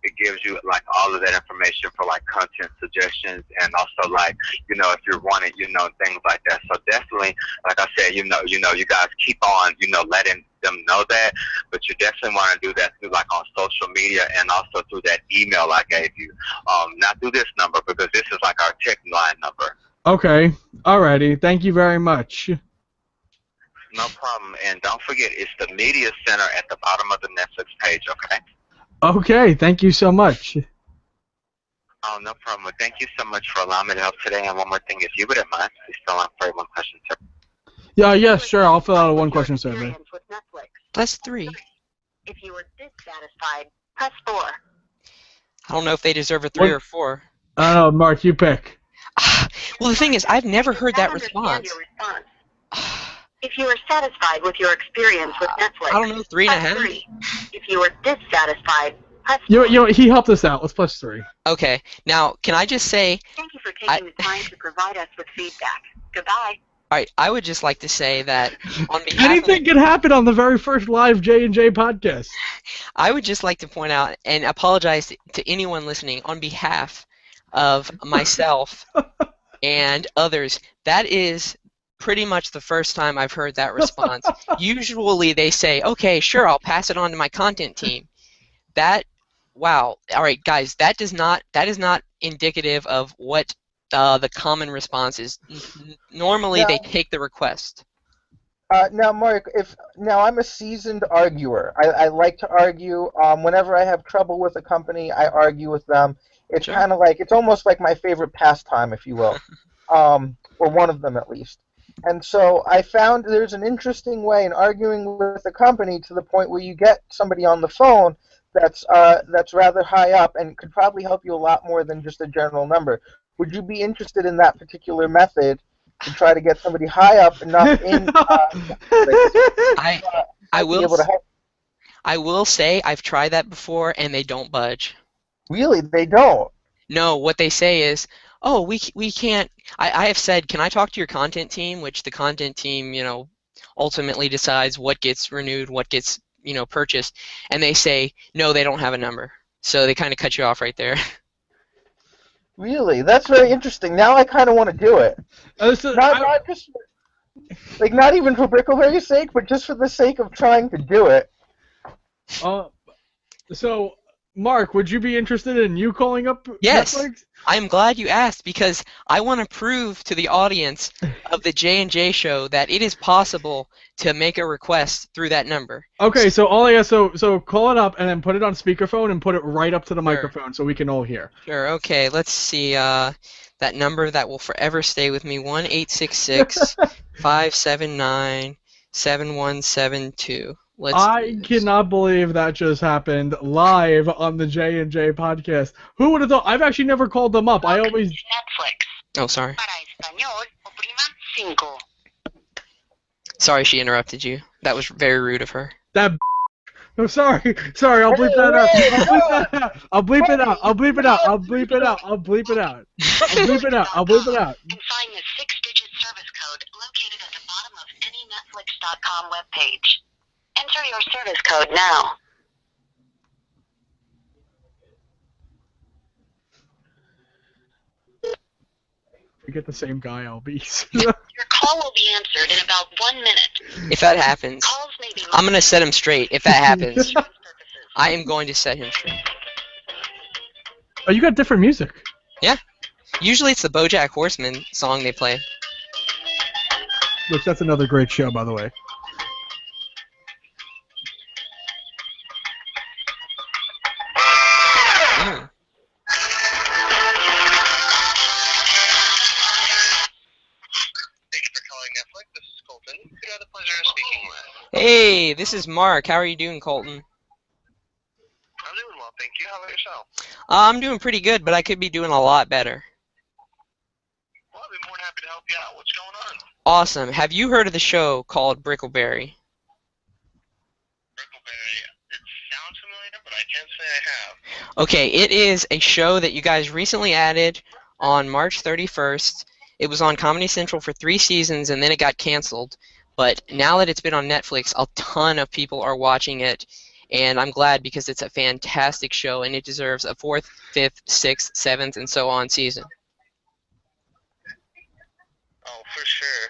it gives you like all of that information for like content suggestions and also like, you know, if you're wanting, you know, things like that. So definitely, like I said, you guys keep on, letting them know that, but you definitely want to do that through like on social media and also through that email I gave you. Not through this number because this is like our tech line number. Okay. Alrighty. Thank you very much. No problem. And don't forget, it's the Media Center at the bottom of the Netflix page, okay? Okay. Thank you so much. Oh, no problem. Well, thank you so much for allowing me to help today. And one more thing, if you wouldn't mind, please fill out for one question, sir. Yeah, sure. I'll fill out a one-question survey. That's 3. If you were dissatisfied, press 4. I don't know if they deserve a 3 or 4. I don't know, Mark, you pick. Well, the thing is, I've never heard that Understand response. your response. If you are satisfied with your experience with Netflix, I don't know, 3.5. press 3. If you are dissatisfied, press 4. You know, he helped us out. Let's press 3. Okay, now, can I just say, Thank you for taking the time to provide us with feedback. Goodbye. alright, I would just like to say that on behalf Anything can happen on the very first live J&J podcast. I would just like to point out and apologize to anyone listening on behalf of myself and others. That is pretty much the first time I've heard that response. Usually they say, okay, sure, I'll pass it on to my content team. Wow. All right, guys, that is not indicative of what the common response is. Normally they take the request. Now, Mark, I'm a seasoned arguer. I like to argue. Whenever I have trouble with a company, I argue with them. It's Sure. kind of like, it's almost like my favorite pastime, if you will, or one of them at least. And so I found there's an interesting way in arguing with a company to the point where you get somebody on the phone that's rather high up and could probably help you a lot more than just a general number. Would you be interested in that particular method to try to get somebody high up enough in? I be able to help? I will say I've tried that before and they don't budge. Really, they don't. No, what they say is, oh, we can't. I have said, can I talk to your content team? Which the content team, ultimately decides what gets renewed, what gets, purchased. And they say, no, they don't have a number. So they kind of cut you off right there. Really, that's very interesting. Now I kind of want to do it. Not just not even for Brickleberry's sake, but just for the sake of trying to do it. So, Mark, would you be interested in you calling up Yes. Netflix? I'm glad you asked because I want to prove to the audience of the J&J show that it is possible to make a request through that number. Okay, so so call it up and then put it on speakerphone and put it right up to the microphone so we can all hear. Sure. Okay. Let's see. That number that will forever stay with me: 1-866-579-7172. I cannot believe that just happened live on the J&J podcast. Who would have thought? I've actually never called them up. I always... Netflix. Oh, sorry. Para español, oprima 5. Sorry she interrupted you. That was very rude of her. That... No, sorry, I'll bleep that out. I'll bleep it out. I'll bleep it out. I'll bleep it out. I'll bleep it out. I'll bleep it out. I'll bleep it out. And find the 6-digit service code located at the bottom of any Netflix.com webpage. Enter your service code now. If we get the same guy, I'll be... Your call will be answered in about 1 minute. If that happens, Calls may be I'm going to set him straight. If that happens, I am going to set him straight. Oh, you got different music. Yeah. Usually it's the BoJack Horseman song they play. Which, that's another great show, by the way. Hey, this is Mark. How are you doing, Colton? I'm doing well, thank you. How about yourself? I'm doing pretty good, but I could be doing a lot better. Well, I'd be more than happy to help you out. What's going on? Awesome. Have you heard of the show called Brickleberry? Brickleberry. It sounds familiar, but I can't say I have. Okay, it is a show that you guys recently added on March 31st. It was on Comedy Central for 3 seasons, and then it got canceled. But now that it's been on Netflix, a ton of people are watching it, and I'm glad because it's a fantastic show, and it deserves a 4th, 5th, 6th, 7th, and so on season. Oh, for sure.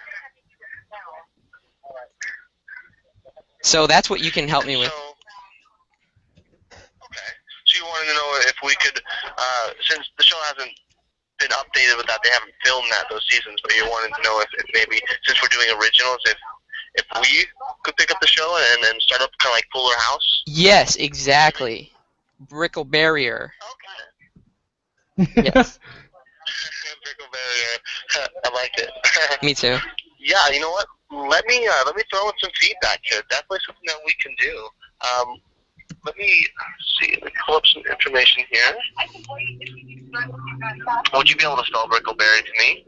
So that's what you can help me with. So, okay. So you wanted to know if we could, since the show hasn't been updated with that, they haven't filmed those seasons, but you wanted to know if maybe, since we're doing originals, if we could pick up the show and then start up kind of like Fuller House? Yes, exactly. Brickleberry. Okay. Yes. Brickleberry. I like it. Me too. Yeah, you know what? Let me throw in some feedback here. Definitely something that we can do. Let me see. Let me pull up some information here. Would you be able to spell Brickleberry to me?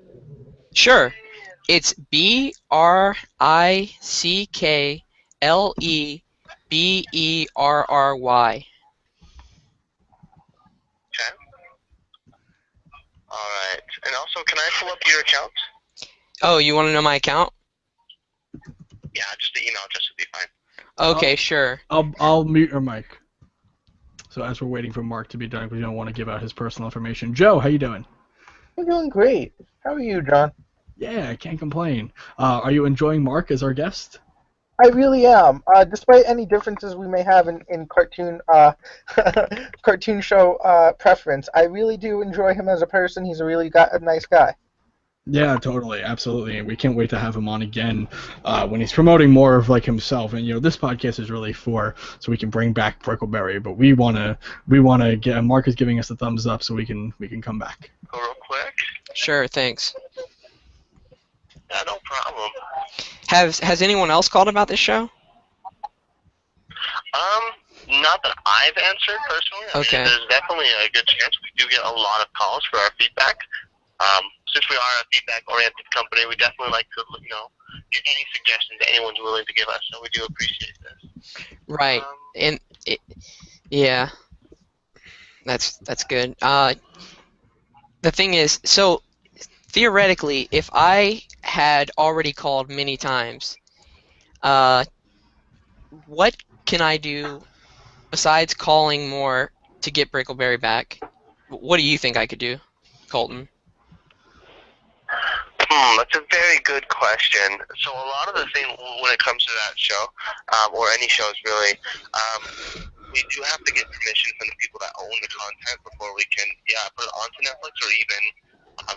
Sure. It's Brickleberry. Okay. All right. And also, can I pull up your account? Oh, you want to know my account? Yeah, just the email address would be fine. Okay, sure. I'll mute your mic. So as we're waiting for Mark to be done, we don't want to give out his personal information. Joe, how you doing? I'm doing great. How are you, John? Yeah, I can't complain. Are you enjoying Mark as our guest? I really am. Despite any differences we may have in cartoon cartoon show preference, I really do enjoy him as a person. He's a really a nice guy. Yeah, totally, absolutely, and we can't wait to have him on again when he's promoting more of like himself. And this podcast is really so we can bring back Brickleberry, but we wanna get Mark is giving us a thumbs up so we can come back. Go real quick. Sure, thanks. Yeah, no problem. Has anyone else called about this show? Not that I've answered personally. I Okay. mean, there's definitely a good chance we do get a lot of calls for our feedback. Since we are a feedback-oriented company, we definitely like to, get any suggestions that anyone's willing to give us. So we do appreciate this. Right. Yeah. That's good. The thing is, so theoretically, if I had already called many times, what can I do besides calling more to get Brickleberry back? What do you think I could do, Colton? That's a very good question. So a lot of the thing when it comes to that show, or any shows really, we do have to get permission from the people that own the content before we can, put it onto Netflix or even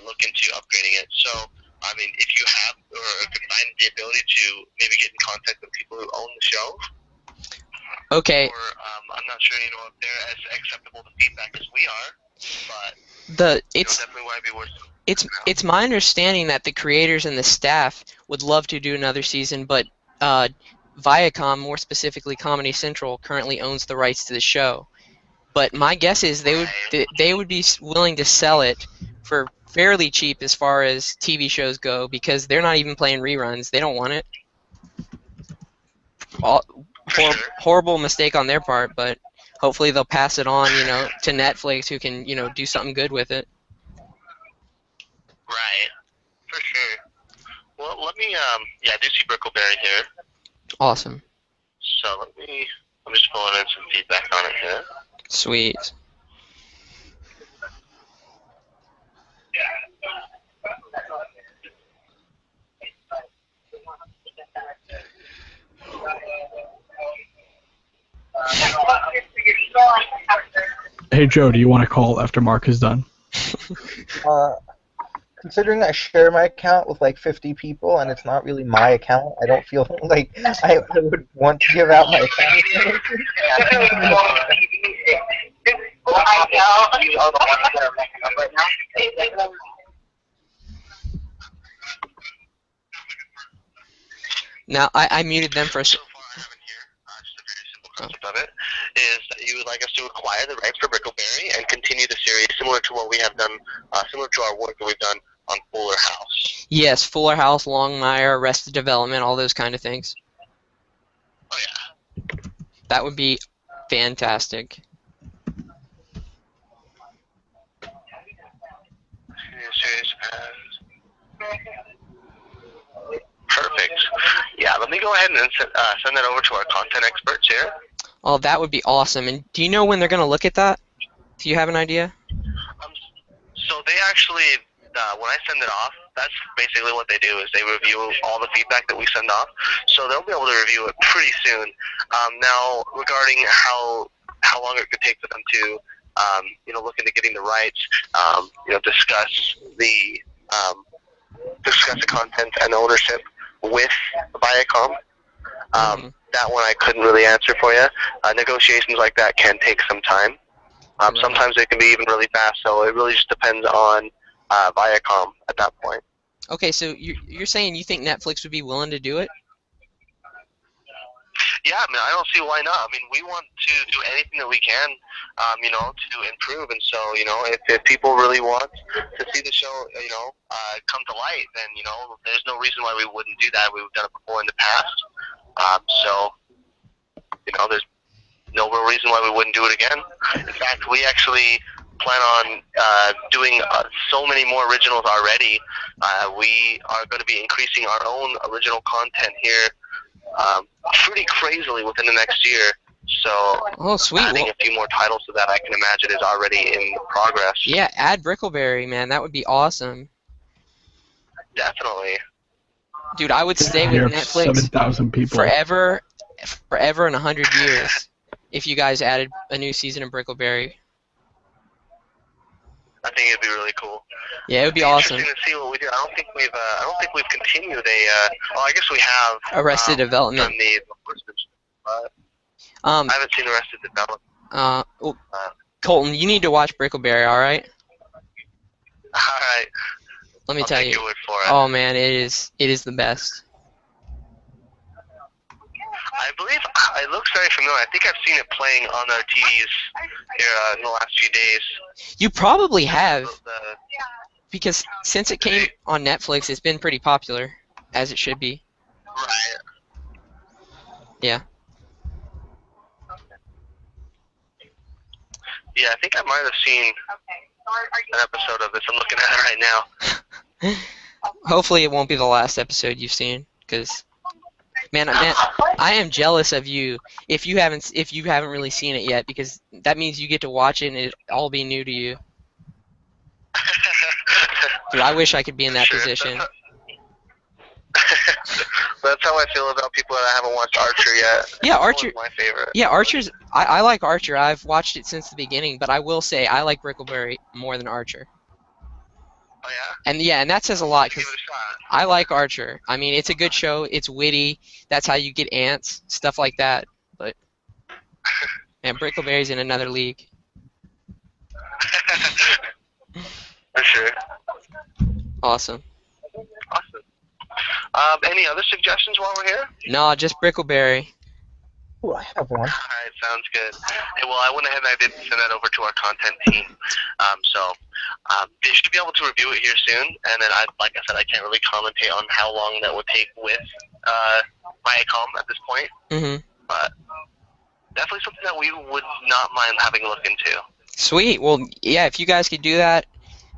look into upgrading it. So, I mean, if you have or can find the ability to maybe get in contact with people who own the show. Okay. Or I'm not sure, if they're as acceptable to feedback as we are, but definitely want to be worth. It's my understanding that the creators and the staff would love to do another season, but Viacom, more specifically Comedy Central, currently owns the rights to the show. But my guess is they would be willing to sell it for fairly cheap as far as TV shows go, because they're not even playing reruns. They don't want it. Horrible mistake on their part, but hopefully they'll pass it on, to Netflix, who can, do something good with it. Right, for sure. Well, let me, I do see Brickleberry here. Awesome. So I'm just pulling in some feedback on it here. Sweet. Hey Joe, do you want to call after Mark is done? Considering I share my account with like 50 people and it's not really my account, I don't feel like I would want to give out my account. Now, I muted them for a concept of it is that you would like us to acquire the rights for Brickleberry and continue the series similar to what we have done, similar to our work that we've done on Fuller House. Yes, Fuller House, Longmire, Arrested Development, all those kind of things. Oh yeah. That would be fantastic. Perfect. Yeah, let me go ahead and send that over to our content experts here. Oh, that would be awesome. And do you know when they're going to look at that? Do you have an idea? So they actually, when I send it off, that's basically what they do is they review all the feedback that we send off. So they'll be able to review it pretty soon. Now, regarding how long it could take for them to, look into getting the rights, discuss the content and ownership with Viacom. That one I couldn't really answer for you. Negotiations like that can take some time. Sometimes it can be even really fast, so it really just depends on Viacom at that point. Okay, so you're saying you think Netflix would be willing to do it? Yeah, I mean, I don't see why not. I mean, we want to do anything that we can, to improve. And so, if people really want to see the show, come to light, then, there's no reason why we wouldn't do that. We've done it before in the past. There's no real reason why we wouldn't do it again. In fact, we actually plan on doing so many more originals already. We are going to be increasing our own original content here pretty crazily within the next year. So sweet. Adding a few more titles to that, I can imagine, is already in progress. Yeah, add Brickleberry, man. That would be awesome. Definitely. Dude, I would stay with Netflix 7,000 people. forever and 100 years if you guys added a new season of Brickleberry. I think it'd be really cool. Yeah, it would be awesome. Interesting to see what we do. I don't think we've continued I guess we have. Arrested Development. Done the horsemanship, but I haven't seen Arrested Development. Colton, you need to watch Brickleberry, all right? All right. Let me I'll tell take you. your word for it. Oh man, it is the best. I believe it looks very familiar. I think I've seen it playing on our TVs here in the last few days. You probably have, because since it came on Netflix, it's been pretty popular, as it should be. Right. Yeah. Yeah, I think I might have seen an episode of this. I'm looking at it right now. Hopefully it won't be the last episode you've seen, because man, I am jealous of you if you haven't really seen it yet, because that means you get to watch it and it all be new to you. Dude, I wish I could be in that position. That's how I feel about people that haven't watched Archer yet. Yeah, Archer. My favorite. Yeah, Archer's. I like Archer. I've watched it since the beginning, but I will say I like Brickleberry more than Archer. Oh yeah. And that says a lot, Give because it a shot. I like Archer. I mean, it's a good show. It's witty. That's how you get ants, stuff like that. But man, Brickleberry's in another league. For sure. Awesome. Awesome. Any other suggestions while we're here? No, just Brickleberry. Ooh, I have one. All right, sounds good. Hey, well, I went ahead and I did send that over to our content team. They should be able to review it here soon. And then, like I said, I can't really commentate on how long that would take with Viacom at this point. Mm-hmm. But definitely something that we would not mind having a look into. Sweet. Well, yeah, if you guys could do that,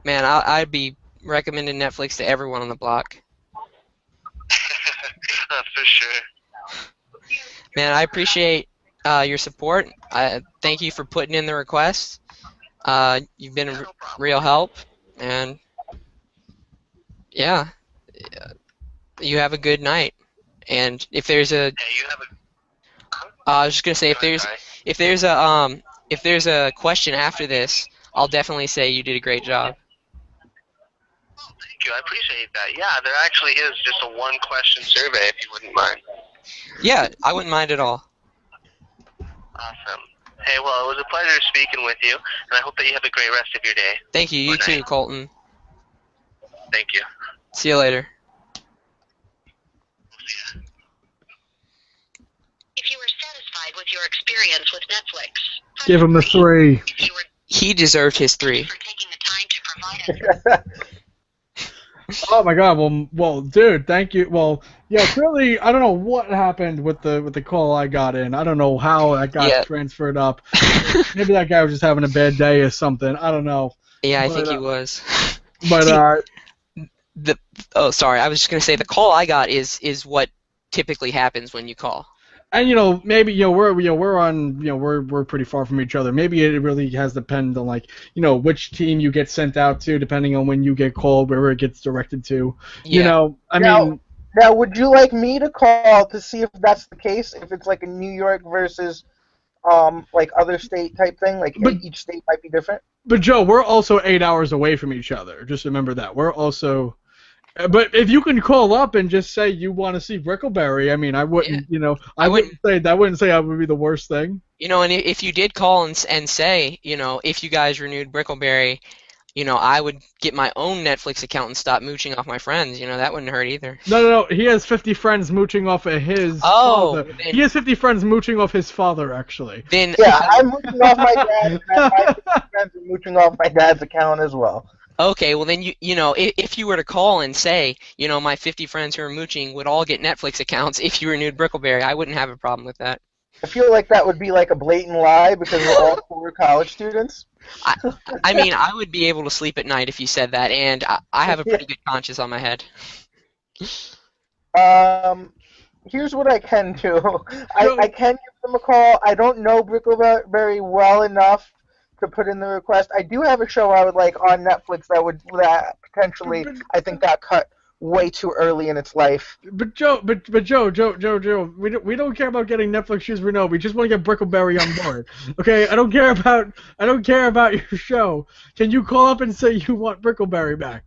man, I'd be recommending Netflix to everyone on the block. For sure. Man, I appreciate your support. Thank you for putting in the request. You've been a real help, and yeah, you have a good night. And if there's a, I was just gonna say if there's a question after this, I'll definitely say you did a great job. Thank you. I appreciate that. Yeah, there actually is just a one-question survey, if you wouldn't mind. Yeah, I wouldn't mind at all. Awesome. Hey, well, it was a pleasure speaking with you, and I hope that you have a great rest of your day. Thank you. You too, Colton. Thank you. See you later. If you are satisfied with your experience with Netflix. Give him the 3. If you were He deserved his 3. for taking the time to provide us. Oh my God! Well, dude, thank you. Well, yeah, clearly, I don't know what happened with the call I got in. I don't know how that got transferred up. Maybe that guy was just having a bad day or something. I don't know. Yeah, I think he was. But sorry, I was just gonna say the call I got is what typically happens when you call. And maybe we're pretty far from each other. Maybe it really has depend on which team you get sent out to, depending on when you get called, where it gets directed to. Yeah. Now, would you like me to call to see if that's the case? If it's like a New York versus other state type thing, each state might be different. But Joe, we're also 8 hours away from each other. Just remember that. We're also. But if you can call up and just say you want to see Brickleberry, I mean, I wouldn't, I wouldn't say that would be the worst thing. And if you did call and say, if you guys renewed Brickleberry, I would get my own Netflix account and stop mooching off my friends. That wouldn't hurt either. No. He has 50 friends mooching off of his father. He has 50 friends mooching off his father, actually. Then I'm mooching off my dad, and my 50 friends are mooching off my dad's account as well. Okay, well then if you were to call and say, my 50 friends who are mooching would all get Netflix accounts if you renewed Brickleberry, I wouldn't have a problem with that. I feel like that would be like a blatant lie because we're all poor college students. I mean, I would be able to sleep at night if you said that, and I have a pretty good conscience on my head. Here's what I can do. I can give them a call. I don't know Brickleberry well enough to put in the request. I do have a show I would like on Netflix that potentially I think got cut way too early in its life. But Joe, we don't care about getting Netflix shows. We know. We just want to get Brickleberry on board. Okay, I don't care about your show. Can you call up and say you want Brickleberry back?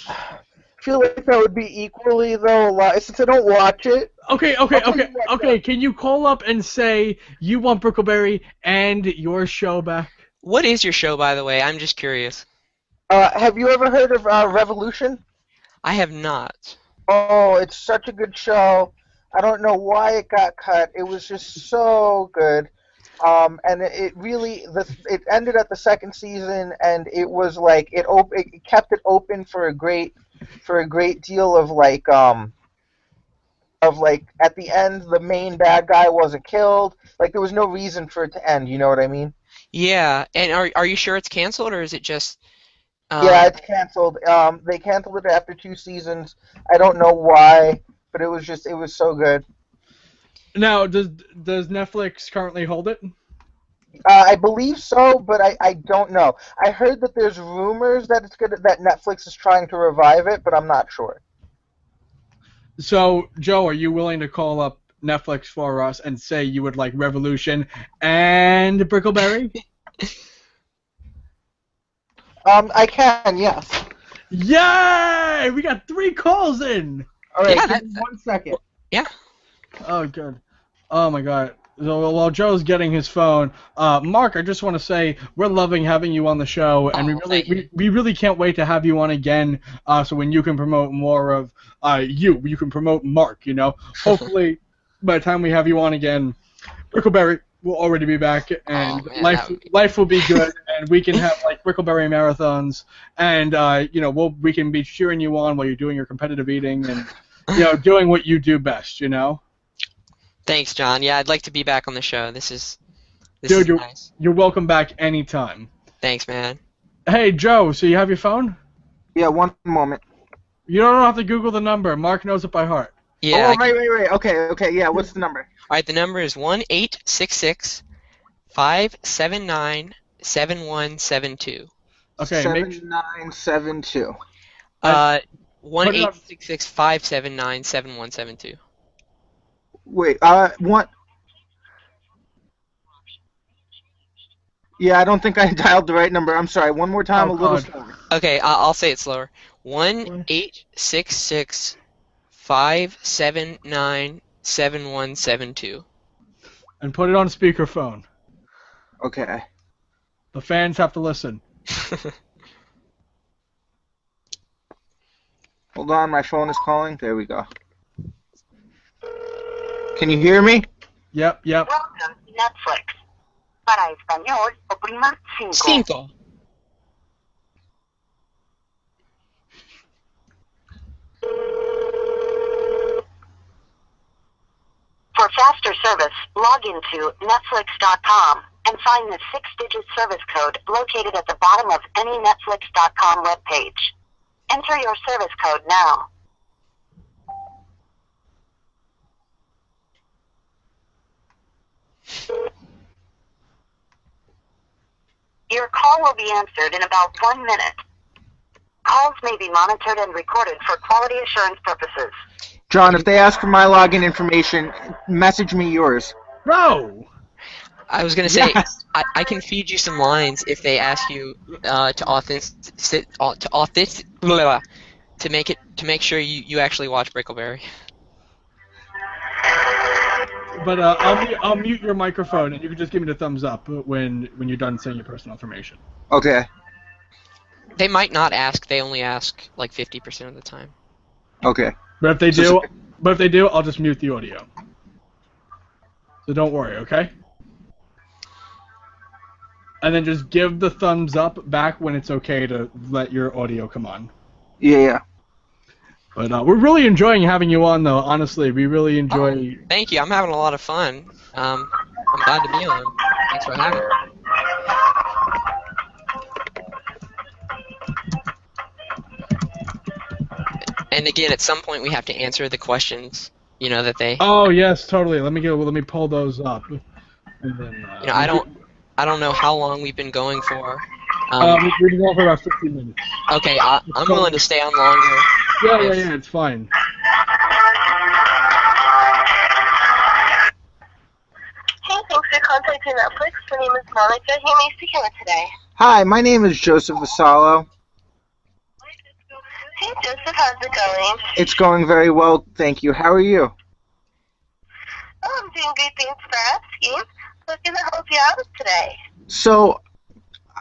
I feel like that would be equally though a lot since I don't watch it. Okay. Can you call up and say you want Brickleberry and your show back? What is your show, by the way? I'm just curious. Have you ever heard of Revolution? I have not. Oh, it's such a good show. I don't know why it got cut. It was just so good. And it really it ended at the second season, and it was like it kept it open for a great deal of at the end the main bad guy wasn't killed. Like there was no reason for it to end. You know what I mean? Yeah, and are you sure it's canceled, or is it just... Yeah, it's canceled. They canceled it after 2 seasons. I don't know why, but it was so good. Now, does Netflix currently hold it? I believe so, but I don't know. I heard that there's rumors that that Netflix is trying to revive it, but I'm not sure. So, Joe, are you willing to call up Netflix for us and say you would like Revolution and Brickleberry? I can, yes. Yay! We got 3 calls in! Alright, give me 1 second. Yeah. Oh, good. Oh, my God. So, while Joe's getting his phone, Mark, I just want to say we're loving having you on the show, and we really can't wait to have you on again. So when you can promote more of you can promote Mark. Hopefully by the time we have you on again, Brickleberry will already be back, and life will be good, and we can have Brickleberry marathons, and we can be cheering you on while you're doing your competitive eating and doing what you do best. Thanks, John. Yeah, I'd like to be back on the show. This is nice. You're welcome back anytime. Thanks, man. Hey, Joe, so you have your phone? Yeah, 1 moment. You don't have to Google the number. Mark knows it by heart. Yeah. Oh, right. Okay, yeah, what's the number? All right, the number is 1-866-579-7172. Okay. 7972. 1-866-579-7172. Wait, what? Yeah, I don't think I dialed the right number. I'm sorry. One more time, a little slower. Okay, I'll say it slower. 1-866-579-7172. And put it on speakerphone. Okay. The fans have to listen. Hold on, my phone is calling. There we go. Can you hear me? Yep. Welcome to Netflix. Para español, oprima 5. 5. For faster service, log into Netflix.com and find the 6-digit service code located at the bottom of any Netflix.com webpage. Enter your service code now. Your call will be answered in about 1 minute. Calls may be monitored and recorded for quality assurance purposes. John, if they ask for my login information, message me yours. Bro! I was gonna say, Yes. I can feed you some lines if they ask you to make sure you actually watch Brickleberry. But I'll mute your microphone, and you can just give me the thumbs up when you're done saying your personal information. Okay. They might not ask. They only ask like 50% of the time. Okay. But if they do, I'll just mute the audio. So don't worry, okay? And then just give the thumbs up back when it's okay to let your audio come on. Yeah. But we're really enjoying having you on, though. Honestly, we really enjoy. Oh, thank you. I'm having a lot of fun. I'm glad to be on. Thanks for having me. And again, at some point we have to answer the questions, that they. Oh yes, totally. Let me pull those up. And then, I don't know how long we've been going for. We've been going for about 15 minutes. Okay, I'm willing to stay on longer. Yeah, it's fine. Hey, thanks for contacting Netflix. My name is Monica. Who am I speaking with today? Hi, my name is Joseph Vassallo. Hey, Joseph, how's it going? It's going very well, thank you. How are you? Oh, I'm doing great. Thanks for asking. So, can I help you out today? So,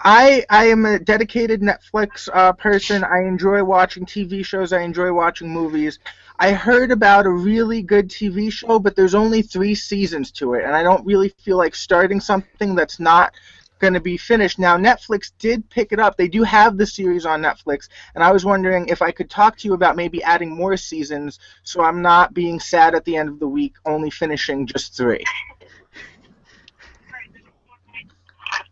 I am a dedicated Netflix person. I enjoy watching TV shows. I enjoy watching movies. I heard about a really good TV show, but there's only 3 seasons to it, and I don't really feel like starting something that's not going to be finished. Now, Netflix did pick it up. They do have the series on Netflix, and I was wondering if I could talk to you about maybe adding more seasons so I'm not being sad at the end of the week only finishing just 3.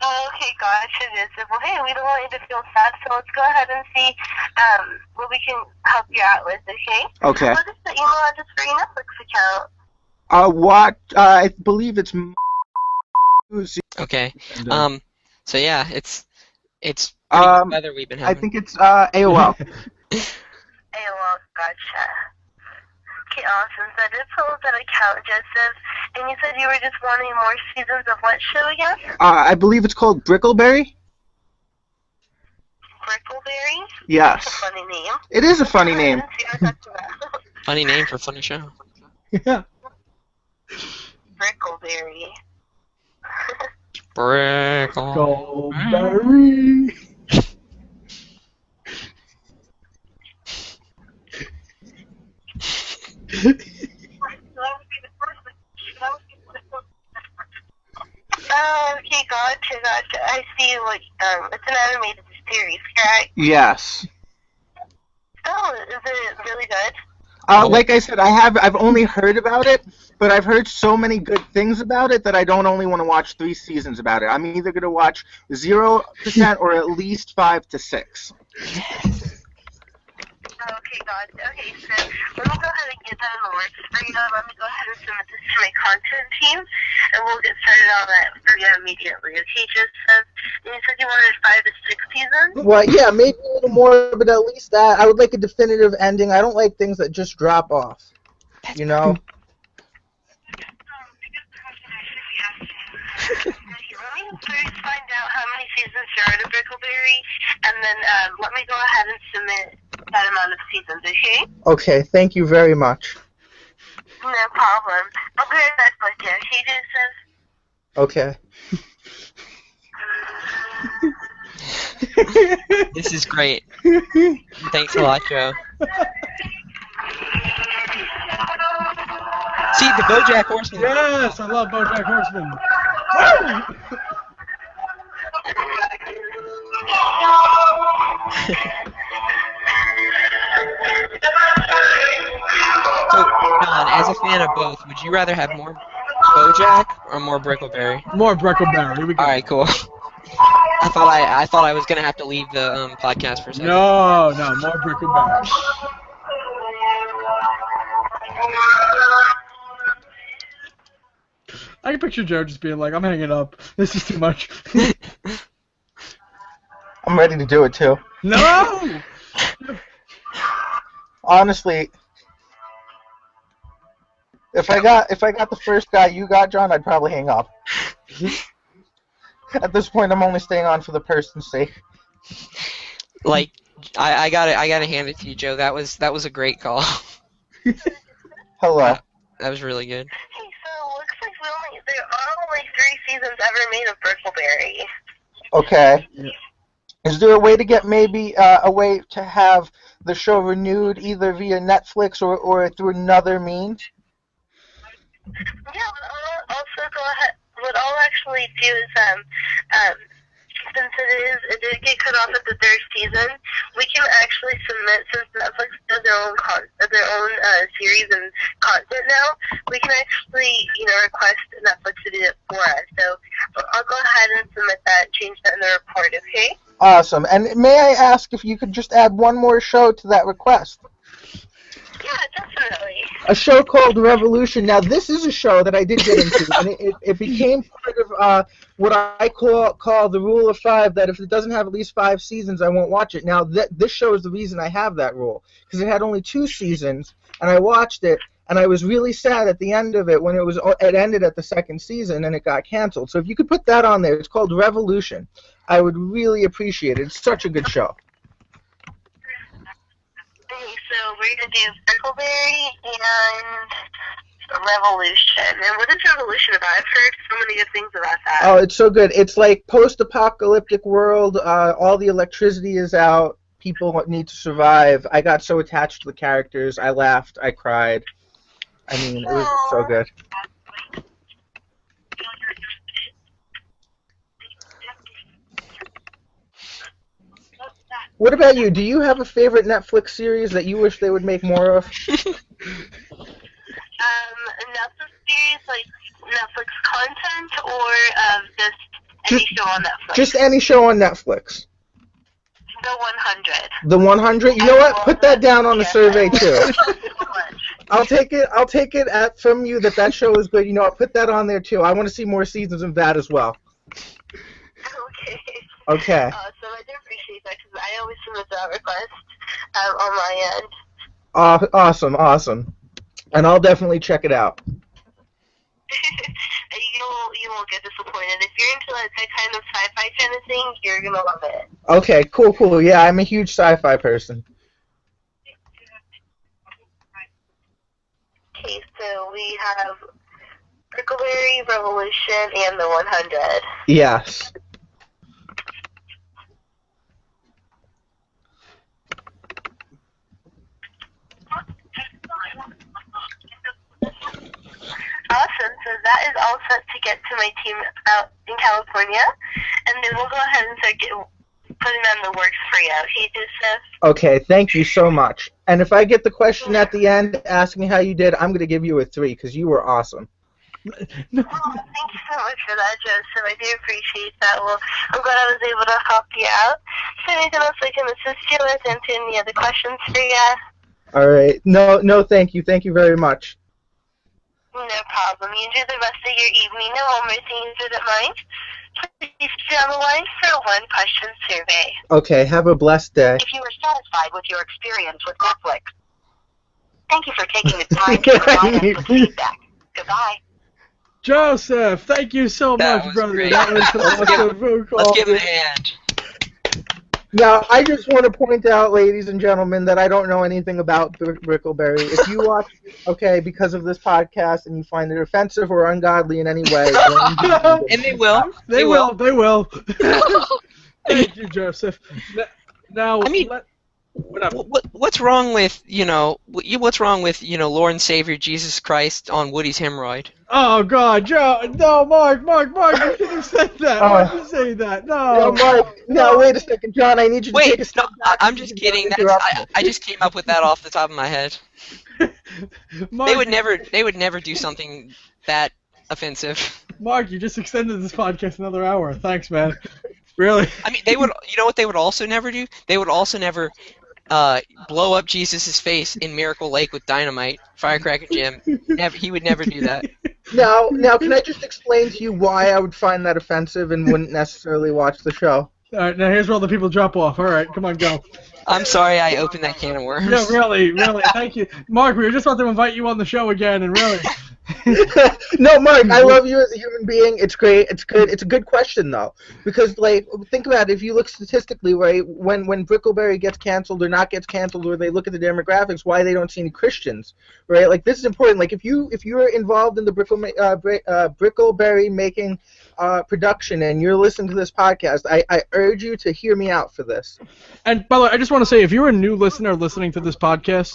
Okay, gotcha, Joseph. Well, hey, we don't want you to feel sad, so let's go ahead and see what we can help you out with, okay? Okay. What is the email address for your Netflix account? I believe it's... Okay. So yeah, it's pretty good weather we've been having. I think it's AOL. AOL, gotcha. Okay, awesome. So I did pull up that account, Joseph, and you said you were just wanting more seasons of what show again? I believe it's called Brickleberry. Brickleberry? Yes. That's a funny name. It is a funny name. Funny name for a funny show. Yeah. Brickleberry. Brickleberry. Okay, gotcha. I see. Like, it's an animated series, correct? Yes. Oh, is it really good? Like I said, I've only heard about it, but I've heard so many good things about it that I don't only want to watch 3 seasons about it. I'm either going to watch 0% or at least 5 to 6. Okay, gotcha. Okay, so let me go ahead and get that in the works for you. Let me go ahead and submit this to my content team, and we'll get started on that for you immediately. Okay, Joseph? And you said you wanted 5 to 6 seasons? Well, yeah, maybe a little more, but at least that. I would like a definitive ending. I don't like things that just drop off. You know? Let me first find out how many seasons there are to Brickleberry, and then let me go ahead and submit that amount of seasons, okay? Okay, thank you very much. No problem. I'll be right back with you, okay, Joseph? Okay. This is great. Thanks a lot, Joe. See, the BoJack Horseman. Yes, I love BoJack Horseman. So, Don, as a fan of both, would you rather have more BoJack or more Brickleberry? More Brickleberry. Here we go. All right, cool. I thought I was gonna have to leave the podcast for a second. No, more Brickleberry. I can picture Joe just being like, I'm hanging up. This is too much. I'm ready to do it too. No! Honestly, if I got the first guy you got, John, I'd probably hang up. At this point, I'm only staying on for the person's sake. Like, I gotta hand it to you, Joe. That was a great call. Hello. That was really good. Hey, so it looks like there are only 3 seasons ever made of Brickleberry. Okay. Yeah. Is there a way to get maybe a way to have the show renewed either via Netflix or through another means? Yeah, but I'll also go ahead. What I'll actually do is, since it did get cut off at the 3rd season, we can actually submit, since Netflix does their own series and content now, we can actually, request Netflix to do it for us. So I'll go ahead and submit that, change that in the report, okay? Awesome. And may I ask if you could just add one more show to that request? Yeah, definitely. A show called Revolution. Now, this is a show that I did get into, and it became part of what I call the rule of 5, that if it doesn't have at least 5 seasons, I won't watch it. Now, this show is the reason I have that rule, because it had only 2 seasons, and I watched it, and I was really sad at the end of it when it ended at the 2nd season, and it got canceled. So if you could put that on there, it's called Revolution. I would really appreciate it. It's such a good show. Okay, so we're going to do Brickleberry and Revolution. And what is Revolution about? I've heard so many good things about that. Oh, it's so good. It's like post-apocalyptic world. All the electricity is out. People need to survive. I got so attached to the characters. I laughed. I cried. I mean, it was so good. What about you? Do you have a favorite Netflix series that you wish they would make more of? Netflix series, like Netflix content, or just any show on Netflix? Just any show on Netflix. The 100. The 100? You know what? Put that down on the survey, too. I'll take it from you that show is good. You know, I'll put that on there, too. I want to see more seasons of that as well. Okay. Okay. So I do appreciate that, because I always submit that request on my end. Awesome. And I'll definitely check it out. You won't get disappointed. If you're into that kind of sci-fi kind of thing, you're going to love it. Okay, cool. Yeah, I'm a huge sci-fi person. Okay, so we have Brickleberry, Revolution, and the 100. Yes. Awesome. So that is all set to get to my team out in California, and then we'll go ahead and start putting them in the works for you. Okay, Joseph? Okay, thank you so much. And if I get the question at the end asking how you did, I'm going to give you a 3 because you were awesome. Oh, thank you so much for that, Joseph. I do appreciate that. Well, I'm glad I was able to help you out. Is there anything else I can assist you with? Answer any other questions for you? All right. No, thank you. Thank you very much. No problem. You enjoy the rest of your evening. No one more things you don't mind. Please stay on the line for a 1-question survey. Okay, have a blessed day. If you are satisfied with your experience with Netflix, thank you for taking the time to provide us with feedback. Goodbye. Joseph, thank you so That much, was brother. great. That was awesome. Let's give him a hand. Now, I just want to point out, ladies and gentlemen, that I don't know anything about Brickleberry. If you watch, because of this podcast, and you find it offensive or ungodly in any way, And they will. They will. Thank you, Joseph. Now, I mean, What's wrong with what's wrong with Lord and Savior Jesus Christ on Woody's hemorrhoid? Oh God, Joe! No, Mark, you shouldn't have said that. Why did you say that? No. Mark, no, wait a second, John. I need you to take a Wait, step no, back. I'm just kidding. I just came up with that off the top of my head. Mark, They would never do something that offensive. Mark, you just extended this podcast another hour. Thanks, man. Really? I mean, they would. You know what they would also never do? They would also never blow up Jesus' face in Miracle Lake with dynamite. Firecracker Jim. He would never do that. Now, can I just explain to you why I would find that offensive and wouldn't necessarily watch the show? All right, now here's where all the people drop off. All right, come on, go. I'm sorry I opened that can of worms. Yeah, really, thank you. Mark, we were just about to invite you on the show again, and really. No, Mark, I love you as a human being. It's great. It's good. It's a good question, though. Because, like, think about it. If you look statistically, right, when Brickleberry gets canceled or not gets canceled, or they look at the demographics, why they don't see any Christians, right? Like, this is important. Like, if you're involved in the Brickleberry making production and you're listening to this podcast, I urge you to hear me out for this. And by the way, I just want to say, if you're a new listener listening to this podcast,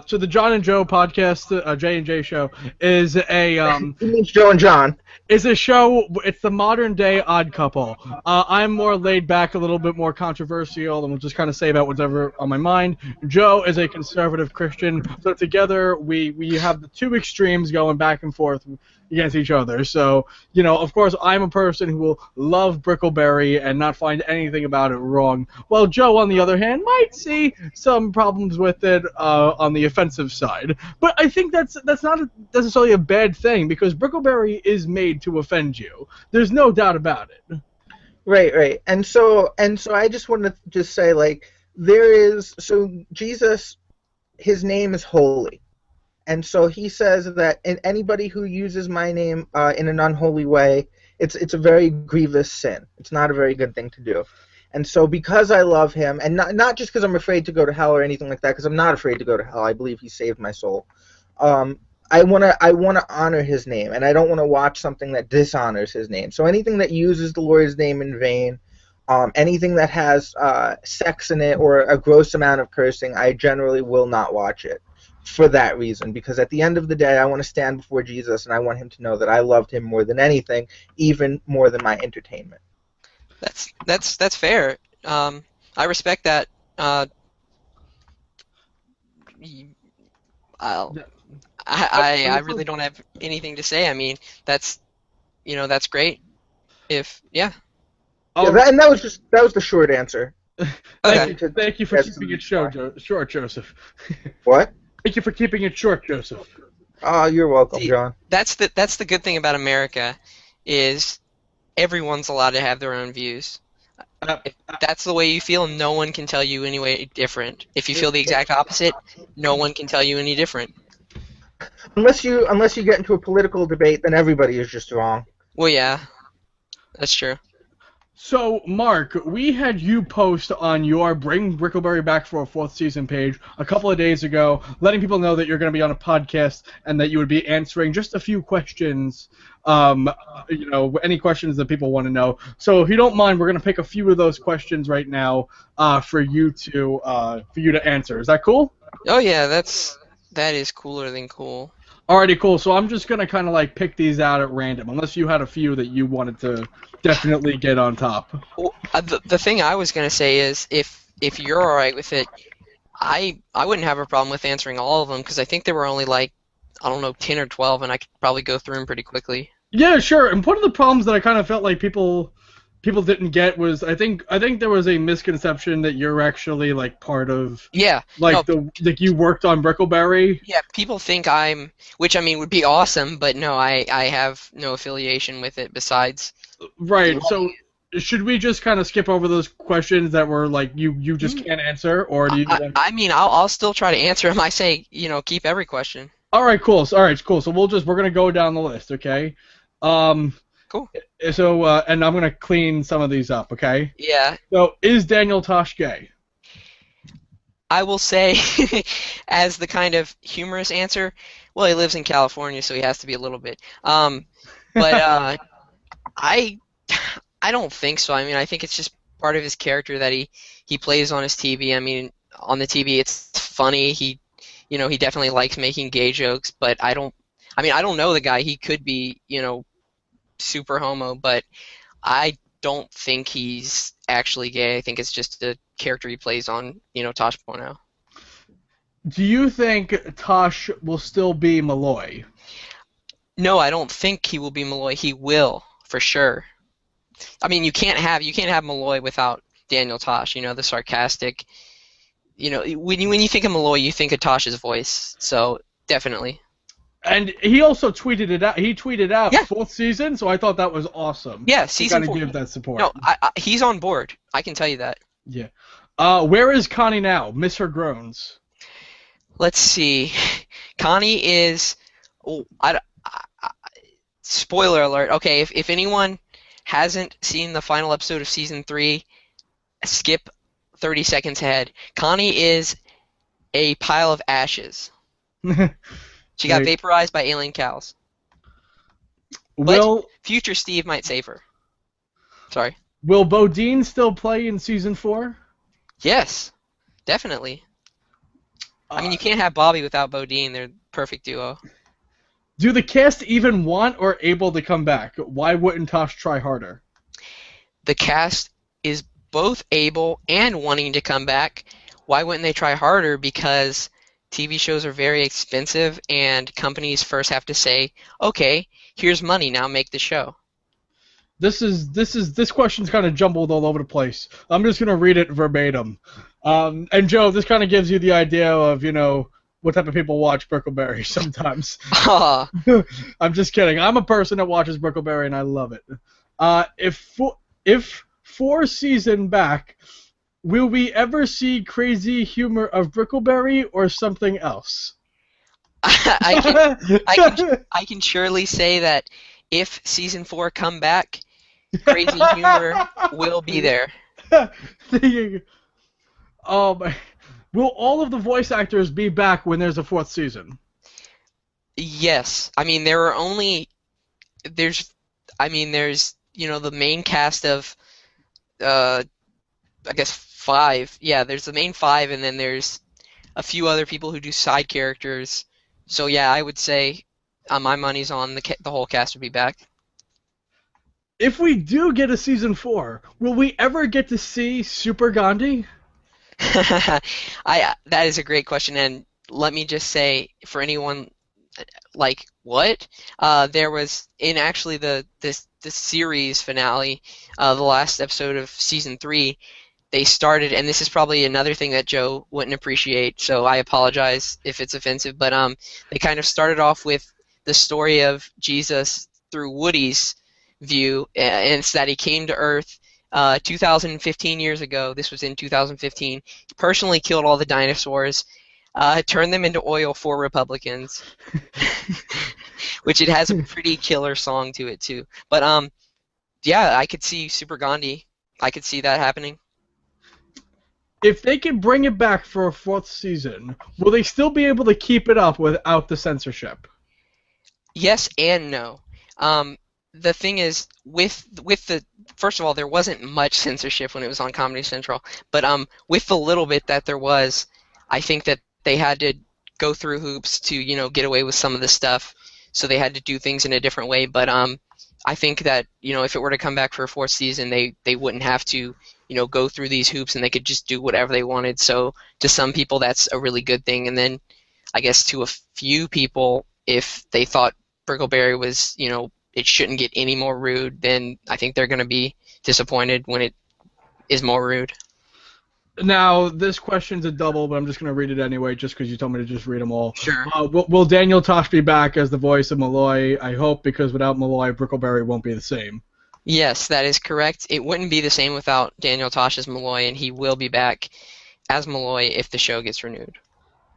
so the John and Joe podcast, J&J show, is a It means Joe and John. Is a show. It's the modern day Odd Couple. I'm more laid back, a little bit more controversial, and we'll just kind of say about whatever on my mind. Joe is a conservative Christian, so together we have the two extremes going back and forth against each other. So, of course, I'm a person who will love Brickleberry and not find anything about it wrong, while Joe, on the other hand, might see some problems with it on the offensive side. But I think that's not necessarily a bad thing, because Brickleberry is made to offend you. There's no doubt about it. Right. And so I just wanted to just say, like, Jesus, his name is holy. And so he says that anybody who uses my name in an unholy way, it's a very grievous sin. It's not a very good thing to do. And so because I love him, and not just because I'm afraid to go to hell or anything like that, because I'm not afraid to go to hell. I believe he saved my soul. I wanna honor his name, and I don't want to watch something that dishonors his name. So anything that uses the Lord's name in vain, anything that has sex in it or a gross amount of cursing, I generally will not watch it. For that reason, because at the end of the day, I want to stand before Jesus, and I want him to know that I loved him more than anything, even more than my entertainment. That's fair. I respect that. I really don't have anything to say. I mean, that's great. Yeah, that was the short answer. Thank you for keeping it short, Joseph. What? Thank you for keeping it short, Joseph. Oh, you're welcome, John. That's the good thing about America, is everyone's allowed to have their own views. If that's the way you feel, no one can tell you any way different. If you feel the exact opposite, no one can tell you any different. Unless you get into a political debate, then everybody is just wrong. Well, yeah, that's true. So, Mark, we had you post on your Bring Brickleberry Back for a Fourth Season page a couple of days ago, letting people know that you're going to be on a podcast and that you would be answering just a few questions, any questions that people want to know. So, if you don't mind, we're going to pick a few of those questions right now for you to answer. Is that cool? Oh yeah, that is cooler than cool. Alrighty, cool. So I'm just going to kind of like pick these out at random, unless you had a few that you wanted to definitely get on top. Well, the thing I was going to say is, if you're alright with it, I wouldn't have a problem with answering all of them, because I think there were only 10 or 12, and I could probably go through them pretty quickly. Yeah, sure. And one of the problems that I kind of felt like people didn't get was I think there was a misconception that you're actually part of you worked on Brickleberry. Yeah, people think which I mean would be awesome, but no, I have no affiliation with it besides. Right. So should we just kind of skip over those questions that were you just can't answer, or do you? I mean, I'll still try to answer them. I say keep every question. All right, cool. So we're gonna go down the list, okay? Cool. So, and I'm going to clean some of these up, okay? Yeah. So, is Daniel Tosh gay? I will say, as the kind of humorous answer, well, he lives in California, so he has to be a little bit. But I don't think so. I mean, I think it's just part of his character that he plays on his TV. I mean, on the TV. It's funny. He definitely likes making gay jokes, but I don't know the guy. He could be, super homo, but I don't think he's actually gay. I think it's just a character he plays on, Tosh Porno. Do you think Tosh will still be Malloy? No, I don't think he will be Malloy. He will, for sure. I mean, you can't have Malloy without Daniel Tosh, the sarcastic. When you think of Malloy, you think of Tosh's voice. So, definitely. And he also tweeted it out. He tweeted out Yeah. 4th season, so I thought that was awesome. Yeah, season 4. To give that support. No, he's on board. I can tell you that. Yeah. Where is Connie now? Miss her groans. Let's see. Connie is. Oh, spoiler alert. Okay, if anyone hasn't seen the final episode of season 3, skip 30 seconds ahead. Connie is a pile of ashes. She got vaporized by alien cows. But future Steve might save her. Sorry. Will Bodine still play in season 4? Yes, definitely. I mean, you can't have Bobby without Bodine. They're a perfect duo. Do the cast even want or able to come back? Why wouldn't Tosh try harder? The cast is both able and wanting to come back. Why wouldn't they try harder? Because TV shows are very expensive, and companies first have to say, "Okay, here's money. Now make the show." This question's kind of jumbled all over the place. I'm just gonna read it verbatim. And Joe, this kind of gives you the idea of what type of people watch Brickleberry sometimes. I'm just kidding. I'm a person that watches Brickleberry and I love it. If 4 season back, will we ever see crazy humor of Brickleberry or something else? I can surely say that if season 4 come back, crazy humor will be there. Will all of the voice actors be back when there's a 4th season? Yes. I mean, there's the main cast of I guess 5. Yeah, there's the main 5, and then there's a few other people who do side characters. So yeah, I would say my money's on the whole cast would be back. If we do get a season 4, will we ever get to see Super Gandhi? That is a great question, and let me just say, for anyone like what, there was in actually the series finale, the last episode of season 3, they started, and this is probably another thing that Joe wouldn't appreciate, so I apologize if it's offensive, but they kind of started off with the story of Jesus through Woody's view, and it's that he came to Earth 2015 years ago. This was in 2015. He personally killed all the dinosaurs, turned them into oil for Republicans, which it has a pretty killer song to it too. But yeah, I could see Super Gandhi. I could see that happening. If they can bring it back for a 4th season, will they still be able to keep it up without the censorship? Yes and no. The thing is, with the first of all, there wasn't much censorship when it was on Comedy Central, but with the little bit that there was, I think that they had to go through hoops to get away with some of the stuff, so they had to do things in a different way. But I think that if it were to come back for a 4th season, they wouldn't have to go through these hoops, and they could just do whatever they wanted. So to some people, that's a really good thing, and then I guess to a few people, if they thought Brickleberry was it shouldn't get any more rude, then I think they're going to be disappointed when it is more rude. Now, this question's a double, but I'm just going to read it anyway, just because you told me to just read them all. Sure. Will Daniel Tosh be back as the voice of Malloy? I hope, because without Malloy, Brickleberry won't be the same. Yes, that is correct. It wouldn't be the same without Daniel Tosh as Malloy, and he will be back as Malloy if the show gets renewed.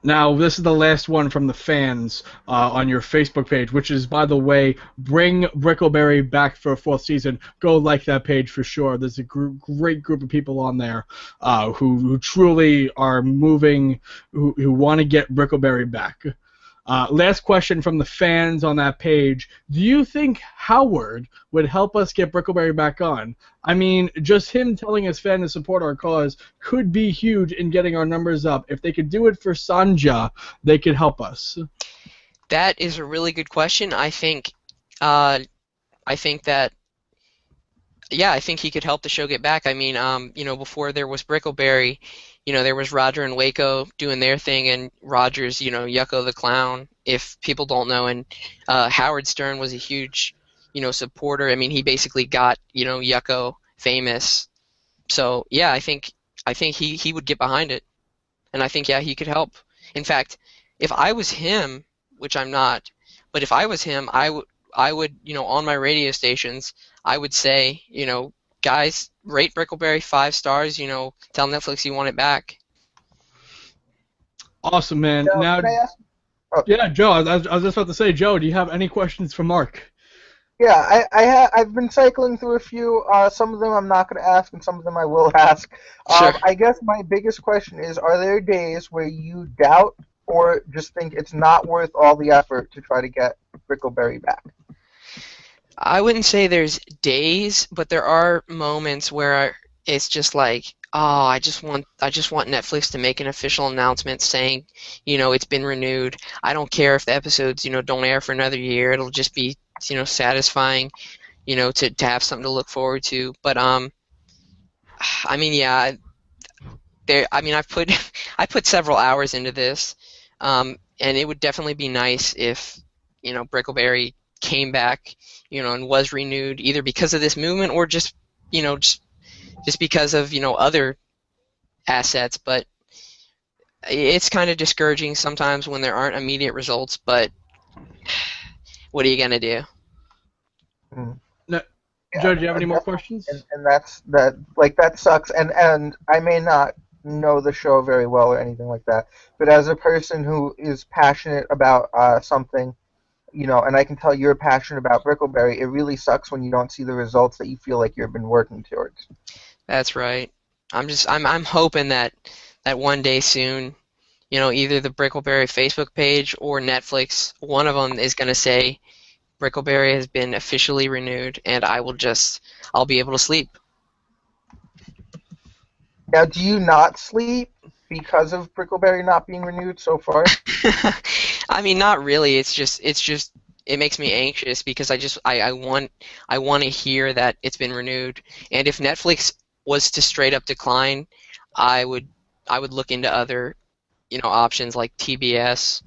Now, this is the last one from the fans on your Facebook page, which is, by the way, bring Brickleberry back for a 4th season. Go like that page for sure. There's a great group of people on there who truly are moving, who want to get Brickleberry back. Last question from the fans on that page. Do you think Howard would help us get Brickleberry back on? I mean, just him telling his fans to support our cause could be huge in getting our numbers up. If they could do it for Sanja, they could help us. That is a really good question. I think that, yeah, I think he could help the show get back. I mean, before there was Brickleberry, there was Roger and Waco doing their thing, and Roger's, Yucko the Clown, if people don't know, and Howard Stern was a huge, supporter. I mean, he basically got, Yucko famous. So, yeah, I think he would get behind it, and I think, yeah, he could help. In fact, if I was him, which I'm not, but if I was him, I would, on my radio stations, I would say, guys, rate Brickleberry 5 stars, tell Netflix you want it back. Awesome, man. Joe, Now, can I ask? Oh. Yeah, Joe, I was just about to say, Joe, do you have any questions for Mark? Yeah, I've been cycling through a few. Some of them I'm not going to ask, and some of them I will ask. Sure. I guess my biggest question is, are there days where you doubt or just think it's not worth all the effort to try to get Brickleberry back? I wouldn't say there's days, but there are moments where it's just like, oh, I just want Netflix to make an official announcement saying, it's been renewed. I don't care if the episodes, don't air for another year. It'll just be, satisfying, to have something to look forward to. But I mean, yeah, I put several hours into this, and it would definitely be nice if, Brickleberry came back, and was renewed either because of this movement or just because of, other assets. But it's kind of discouraging sometimes when there aren't immediate results, but what are you going to do? No, Joe, do you have any more questions? And that sucks. And I may not know the show very well or anything like that, but as a person who is passionate about something, and I can tell you're passionate about Brickleberry, it really sucks when you don't see the results that you feel like you've been working towards. That's right. I'm hoping that one day soon, either the Brickleberry Facebook page or Netflix, one of them is going to say Brickleberry has been officially renewed, and I'll be able to sleep. Now, do you not sleep because of Brickleberry not being renewed so far? I mean, not really. It's just it makes me anxious because I want to hear that it's been renewed. And if Netflix was to straight up decline, I would look into other, options like TBS,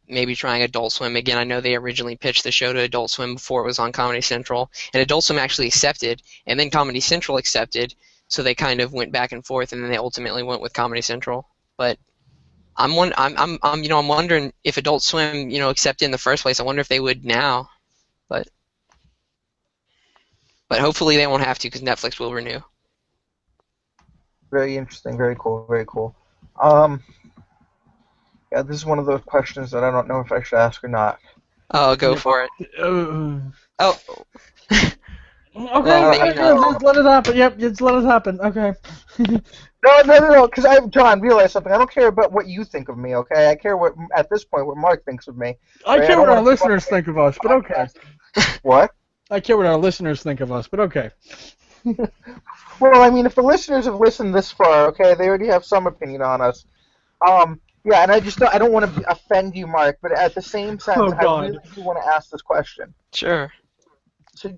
maybe trying Adult Swim again. I know they originally pitched the show to Adult Swim before it was on Comedy Central, and Adult Swim actually accepted, and then Comedy Central accepted. So they kind of went back and forth, and then they ultimately went with Comedy Central. But I'm wondering if Adult Swim, accepted in the first place. I wonder if they would now, but hopefully they won't have to because Netflix will renew. Very interesting. Very cool. Very cool. Yeah, this is one of those questions that I don't know if I should ask or not. Oh, go for it. Oh. Okay, just let it happen. Yep, just let it happen. Okay. No, because John, realize something. I don't care about what you think of me, okay? I care at this point, what Mark thinks of me. I care what our listeners think of us, but okay. What? I care what our listeners think of us, but okay. Well, I mean, if the listeners have listened this far, okay, they already have some opinion on us. Yeah, and I don't want to offend you, Mark, but at the same sense, I really do want to ask this question. Sure.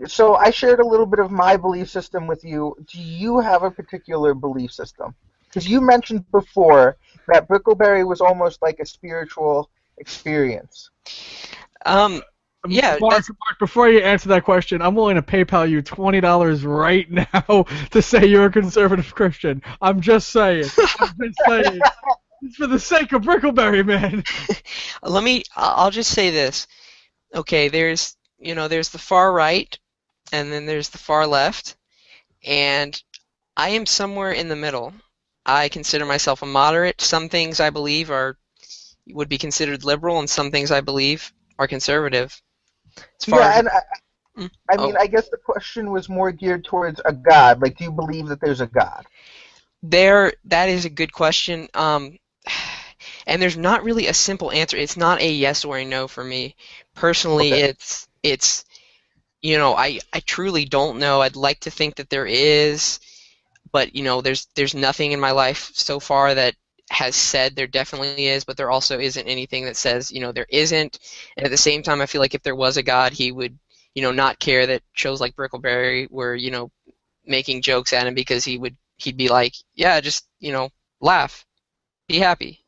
So I shared a little bit of my belief system with you. Do you have a particular belief system? Because you mentioned before that Brickleberry was almost like a spiritual experience. Yeah. Mark, before you answer that question, I'm willing to PayPal you $20 right now to say you're a conservative Christian. I'm just saying. It's for the sake of Brickleberry, man. I'll just say this. Okay, there's the far right, and then there's the far left, and I am somewhere in the middle. I consider myself a moderate. Some things I believe would be considered liberal, and some things I believe are conservative. I guess the question was more geared towards a God. Like, do you believe that there's a God? That is a good question. and there's not really a simple answer. It's not a yes or a no for me. Personally, Okay. it's I truly don't know. I'd like to think that there is, but there's nothing in my life so far that has said there definitely is, but there also isn't anything that says there isn't. And at the same time, I feel like if there was a God, he would not care that shows like Brickleberry were making jokes at him, because he'd be like, yeah, just laugh, be happy.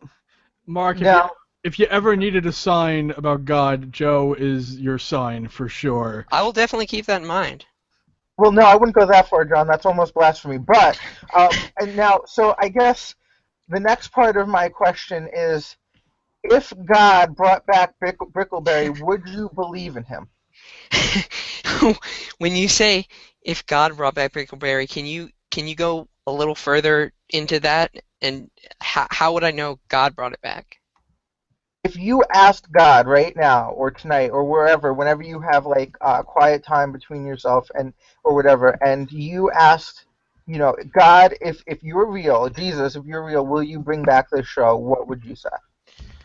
Mark, Now, if you ever needed a sign about God, Joe is your sign for sure. I will definitely keep that in mind. well, no, I wouldn't go that far, John. That's almost blasphemy. But and now, so I guess the next part of my question is, if God brought back Brickleberry, would you believe in him? When you say if God brought back Brickleberry, can you go a little further into that, and how would I know God brought it back? If you asked God right now or tonight or wherever, whenever you have like quiet time between yourself and or whatever, and you asked, God, if you're real, Jesus, if you're real, will you bring back this show? What would you say?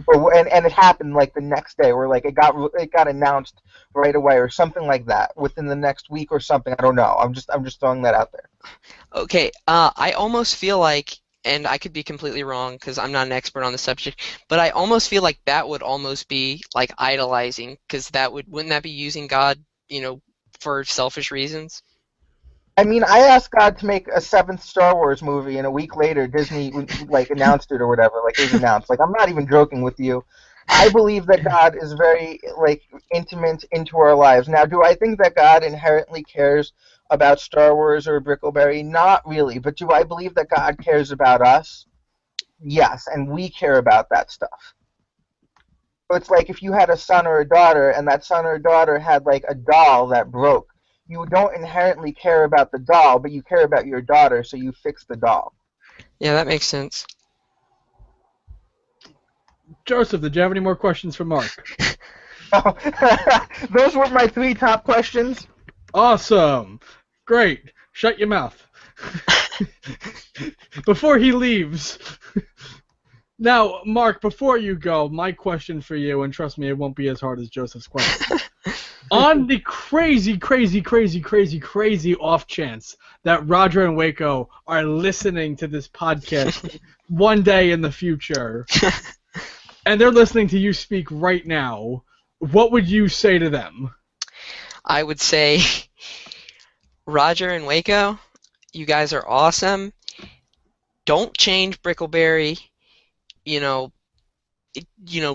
And it happened like the next day, or like it got announced right away, or something like that within the next week or something. I don't know. I'm just throwing that out there. Okay, I almost feel like, and I could be completely wrong because I'm not an expert on the subject, but I almost feel like that would almost be like idolizing, because wouldn't that be using God, for selfish reasons? I mean, I asked God to make a seventh Star Wars movie, and a week later Disney like announced it or whatever. Like, it was announced. Like, I'm not even joking with you. I believe that God is very like intimate into our lives. Now, do I think that God inherently cares about Star Wars or Brickleberry? Not really. But do I believe that God cares about us? Yes, and we care about that stuff. So it's like if you had a son or a daughter, and that son or daughter had like a doll that broke. You don't inherently care about the doll, but you care about your daughter, so you fix the doll. Yeah, that makes sense. Joseph, did you have any more questions for Mark? Those were my 3 top questions. Awesome. Great. Shut your mouth. Before he leaves. Now, Mark, before you go, my question for you, and trust me, it won't be as hard as Joseph's question. On the crazy off chance that Roger and Waco are listening to this podcast one day in the future, and they're listening to you speak right now, what would you say to them? I would say, Roger and Waco, you guys are awesome. Don't change Brickleberry.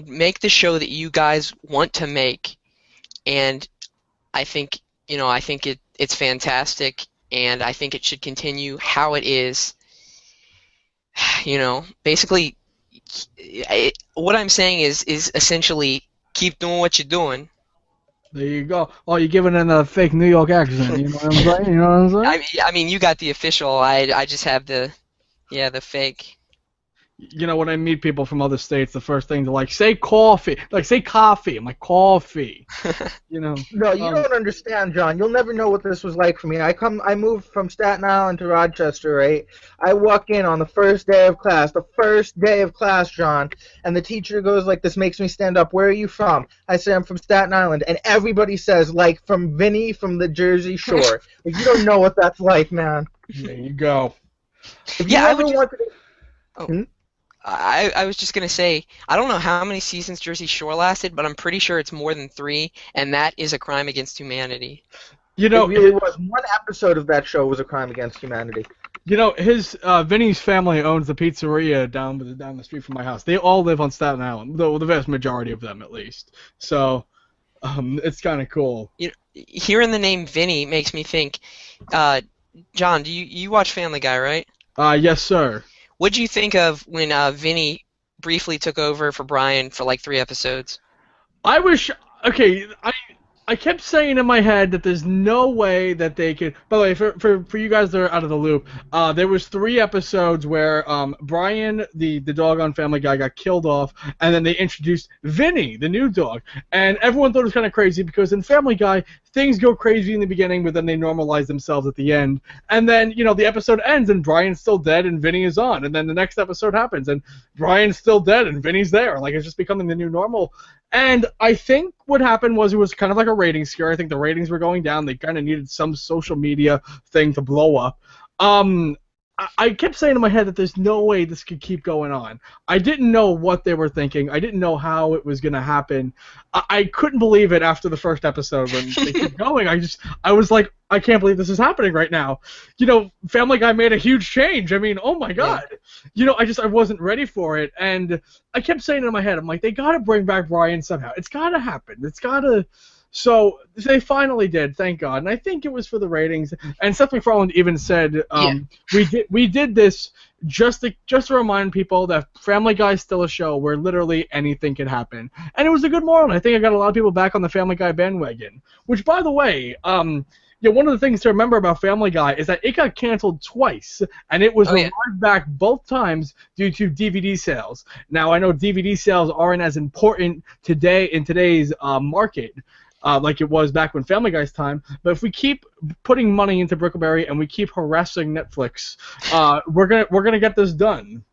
Make the show that you guys want to make. And I think it's fantastic, and I think it should continue how it is. Basically, what I'm saying is essentially keep doing what you're doing. There you go. Oh, you're giving it a fake New York accent. You know what I'm saying? I mean, you got the official. I just have the fake. When I meet people from other states, the first thing they're like, say coffee. Like, say coffee. I'm like, coffee. No, you don't understand, John. You'll never know what this was like for me. I moved from Staten Island to Rochester, right? I walk in on the first day of class, John, and the teacher goes like, this makes me stand up. Where are you from? I say, I'm from Staten Island. And everybody says, like, from Vinny from the Jersey Shore. Like, you don't know what that's like, man. There you go. I was just going to say, I don't know how many seasons Jersey Shore lasted, but I'm pretty sure it's more than 3, and that is a crime against humanity. It really was. One episode of that show was a crime against humanity. Vinny's family owns the pizzeria down the street from my house. They all live on Staten Island, the vast majority of them, at least. So, it's kind of cool. Hearing the name Vinny makes me think, John, do you watch Family Guy, right? Yes, sir. What'd you think of when Vinny briefly took over for Brian for like 3 episodes? I kept saying in my head that there's no way that they could. By the way, for you guys that are out of the loop, there was 3 episodes where Brian, the dog on Family Guy, got killed off, and then they introduced Vinny, the new dog, and everyone thought it was kind of crazy because in Family Guy, things go crazy in the beginning, but then they normalize themselves at the end. And then, the episode ends and Brian's still dead and Vinny is on. And then the next episode happens and Brian's still dead and Vinny's there. Like, it's just becoming the new normal. And I think what happened was it was kind of like a rating scare. I think the ratings were going down. They kind of needed some social media thing to blow up. I kept saying in my head that there's no way this could keep going on. I didn't know what they were thinking. I didn't know how it was going to happen. I couldn't believe it after the first episode when they kept going. I was like, I can't believe this is happening right now. Family Guy made a huge change. I mean, oh my God. Yeah. I wasn't ready for it. And I kept saying in my head, I'm like, they got to bring back Brian somehow. It's got to happen. It's got to... So they finally did, thank God, and I think it was for the ratings. And Seth MacFarlane even said, we did this just to remind people that Family Guy is still a show where literally anything can happen, and it was a good moral. And I think I got a lot of people back on the Family Guy bandwagon. Which, by the way, one of the things to remember about Family Guy is that it got canceled twice, and it was revived back both times due to DVD sales. Now I know DVD sales aren't as important today in today's market. Like it was back when Family Guy's time, but if we keep putting money into Brickleberry and we keep harassing Netflix, we're gonna get this done.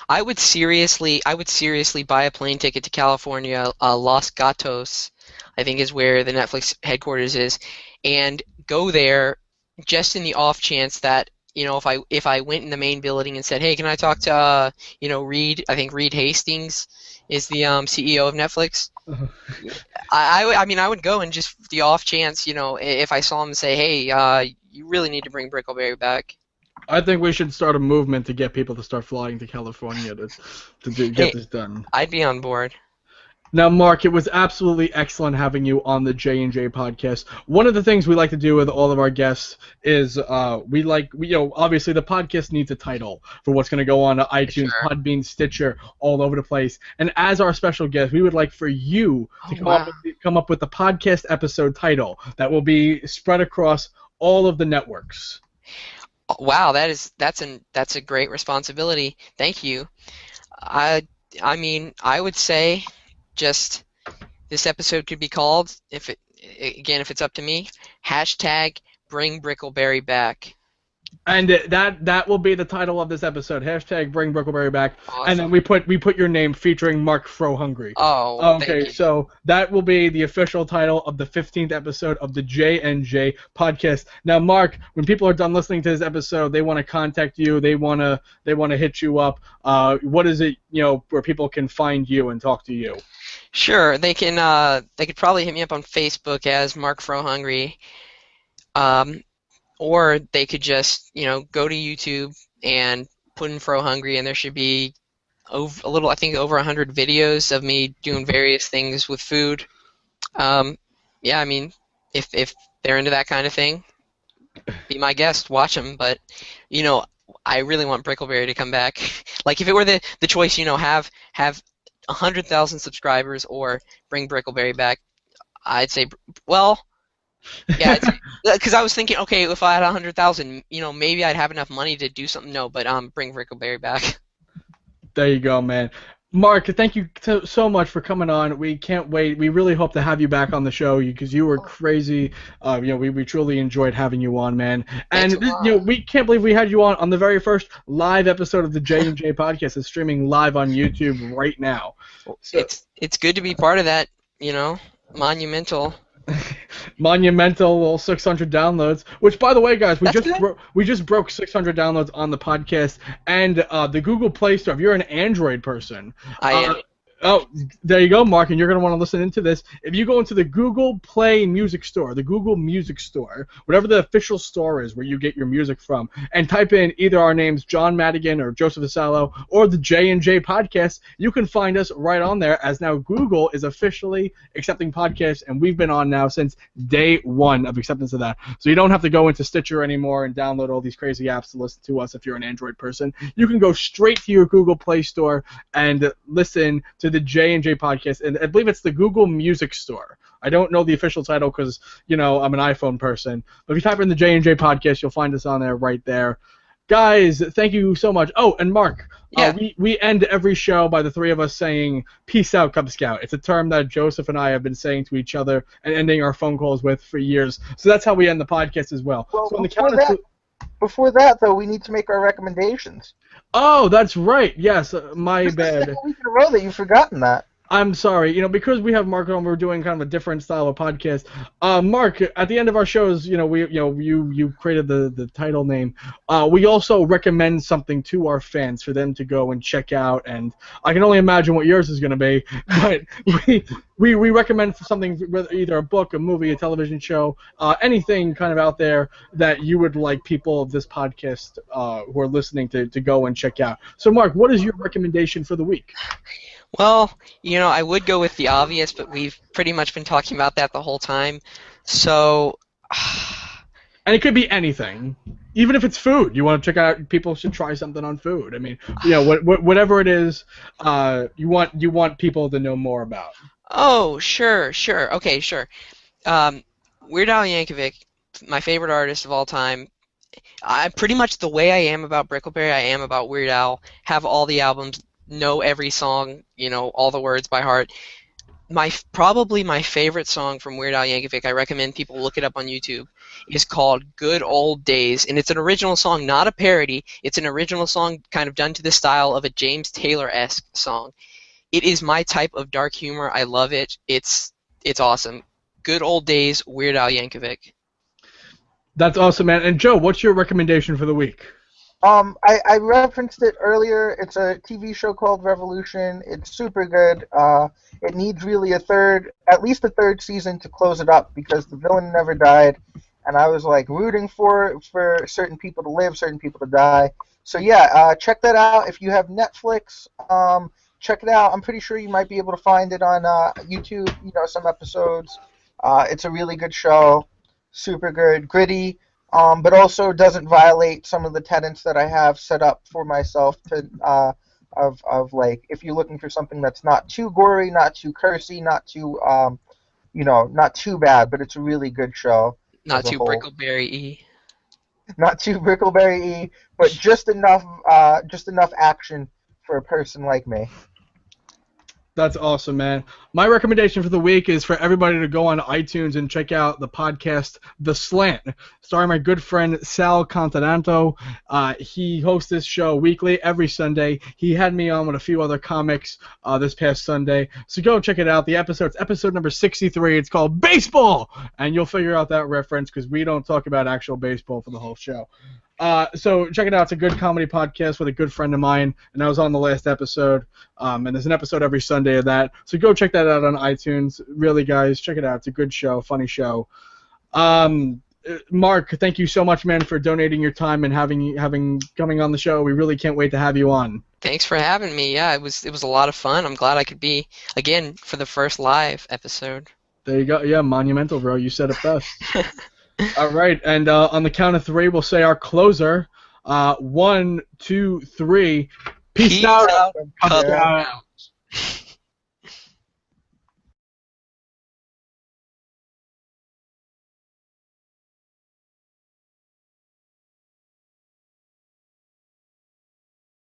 I would seriously buy a plane ticket to California, Los Gatos, I think is where the Netflix headquarters is, and go there just in the off chance that if I went in the main building and said, hey, can I talk to Reed? I think Reed Hastings is the CEO of Netflix. I would go and just the off chance, if I saw him say, hey, you really need to bring Brickleberry back. I think we should start a movement to get people to start flying to California to get this done. I'd be on board. Now, Mark, it was absolutely excellent having you on the J&J podcast. One of the things we like to do with all of our guests is obviously the podcast needs a title for what's going to go on to iTunes, sure. Podbean, Stitcher, all over the place. And as our special guest, we would like for you to come up with the podcast episode title that will be spread across all of the networks. Wow, that's a great responsibility. Thank you. I would say just this episode could be called, if it's up to me, hashtag Bring Brickleberry Back. And that will be the title of this episode, hashtag Bring Brickleberry Back. Awesome. And then we put your name featuring Mark FroHungry. Oh, okay. So that will be the official title of the 15th episode of the J&J podcast. Now, Mark, when people are done listening to this episode, they want to contact you. They want to hit you up. What is it, where people can find you and talk to you? Sure, they could probably hit me up on Facebook as Mark FroHungry. Or they could just, go to YouTube and put in FroHungry, and there should be over 100 videos of me doing various things with food. If they're into that kind of thing, be my guest, watch them. But, I really want Brickleberry to come back. Like, if it were the choice, have 100,000 subscribers or bring Brickleberry back, I'd say, well... Yeah, because I was thinking, okay, if I had 100,000, maybe I'd have enough money to do something. No, but bring Brickleberry back. There you go, man. Mark, thank you so much for coming on. We can't wait. We really hope to have you back on the show because you were crazy. We truly enjoyed having you on, man. And we can't believe we had you on the very first live episode of the J&J podcast. It's streaming live on YouTube right now. So, it's good to be part of that. Monumental little 600 downloads, which, by the way, guys, we just broke 600 downloads on the podcast, and the Google Play Store. If you're an Android person, I am. Oh, there you go, Mark, and you're going to want to listen into this. If you go into the Google Play Music Store, the Google Music Store, whatever the official store is where you get your music from, and type in either our names, John Madigan or Joseph Asalo, or the J&J podcast, you can find us right on there, as now Google is officially accepting podcasts, and we've been on now since day one of acceptance of that. So you don't have to go into Stitcher anymore and download all these crazy apps to listen to us if you're an Android person. You can go straight to your Google Play Store and listen to the J&J podcast, and I believe it's the Google Music Store. I don't know the official title because, I'm an iPhone person, but if you type in the J&J podcast, you'll find us on there right there. guys, thank you so much. Oh, and Mark, Yeah. we end every show by the three of us saying, peace out, Cub Scout. It's a term that Joseph and I have been saying to each other and ending our phone calls with for years. So that's how we end the podcast as well. Well, So on the count of before that, though, we need to make our recommendations. Oh, that's right. Yes, my This is the bad. second week in a row that you've forgotten that. I'm sorry. Because we have Mark on, we're doing kind of a different style of podcast. Mark, at the end of our shows, you created the title name. We also recommend something to our fans for them to go and check out, and I can only imagine what yours is going to be. But we recommend something, either a book, a movie, a television show, anything kind of out there that you would like people of this podcast who are listening to go and check out. So, Mark, what is your recommendation for the week? Well, I would go with the obvious, but we've pretty much been talking about that the whole time. So, and it could be anything, even if it's food. You want to check out? People should try something on food. I mean, whatever it is, you want people to know more about. Oh, sure, okay, sure. Weird Al Yankovic, my favorite artist of all time. I'm pretty much the way I am about Brickleberry, I am about Weird Al. Have all the albums. Know every song, all the words by heart. Probably my favorite song from Weird Al Yankovic, I recommend people look it up on YouTube, is called Good Old Days, and it's an original song, not a parody. It's an original song kind of done to the style of a James Taylor-esque song. It is my type of dark humor. I love it. It's awesome. Good Old Days, Weird Al Yankovic. That's awesome, man. And Joe, what's your recommendation for the week? I referenced it earlier. It's a TV show called Revolution. It's super good. It needs really at least a third season to close it up because the villain never died, and I was like rooting for certain people to live, certain people to die. So yeah, check that out. If you have Netflix, check it out. I'm pretty sure you might be able to find it on YouTube. Some episodes. It's a really good show. Super good, gritty. But also doesn't violate some of the tenets that I have set up for myself to of like if you're looking for something that's not too gory, not too cursy, not too not too bad, but it's a really good show. Not too Brickleberry-y. Not too Brickleberry-y, but just enough action for a person like me. That's awesome, man. My recommendation for the week is for everybody to go on iTunes and check out the podcast The Slant, starring my good friend Sal Continanto. He hosts this show weekly, every Sunday. He had me on with a few other comics this past Sunday. So go check it out. The episode's episode number 63. It's called Baseball, and you'll figure out that reference because we don't talk about actual baseball for the whole show. So check it out. It's a good comedy podcast with a good friend of mine, and I was on the last episode. And there's an episode every Sunday of that. So go check that out on iTunes. Really, guys, check it out. It's a good show, funny show. Mark, thank you so much, man, for donating your time and coming on the show. We really can't wait to have you on. Thanks for having me. Yeah, it was a lot of fun. I'm glad I could be again for the first live episode. There you go. Yeah, monumental, bro. You said it best. All right, and on the count of three, we'll say our closer. 1, 2, 3. Peace out. Cut out.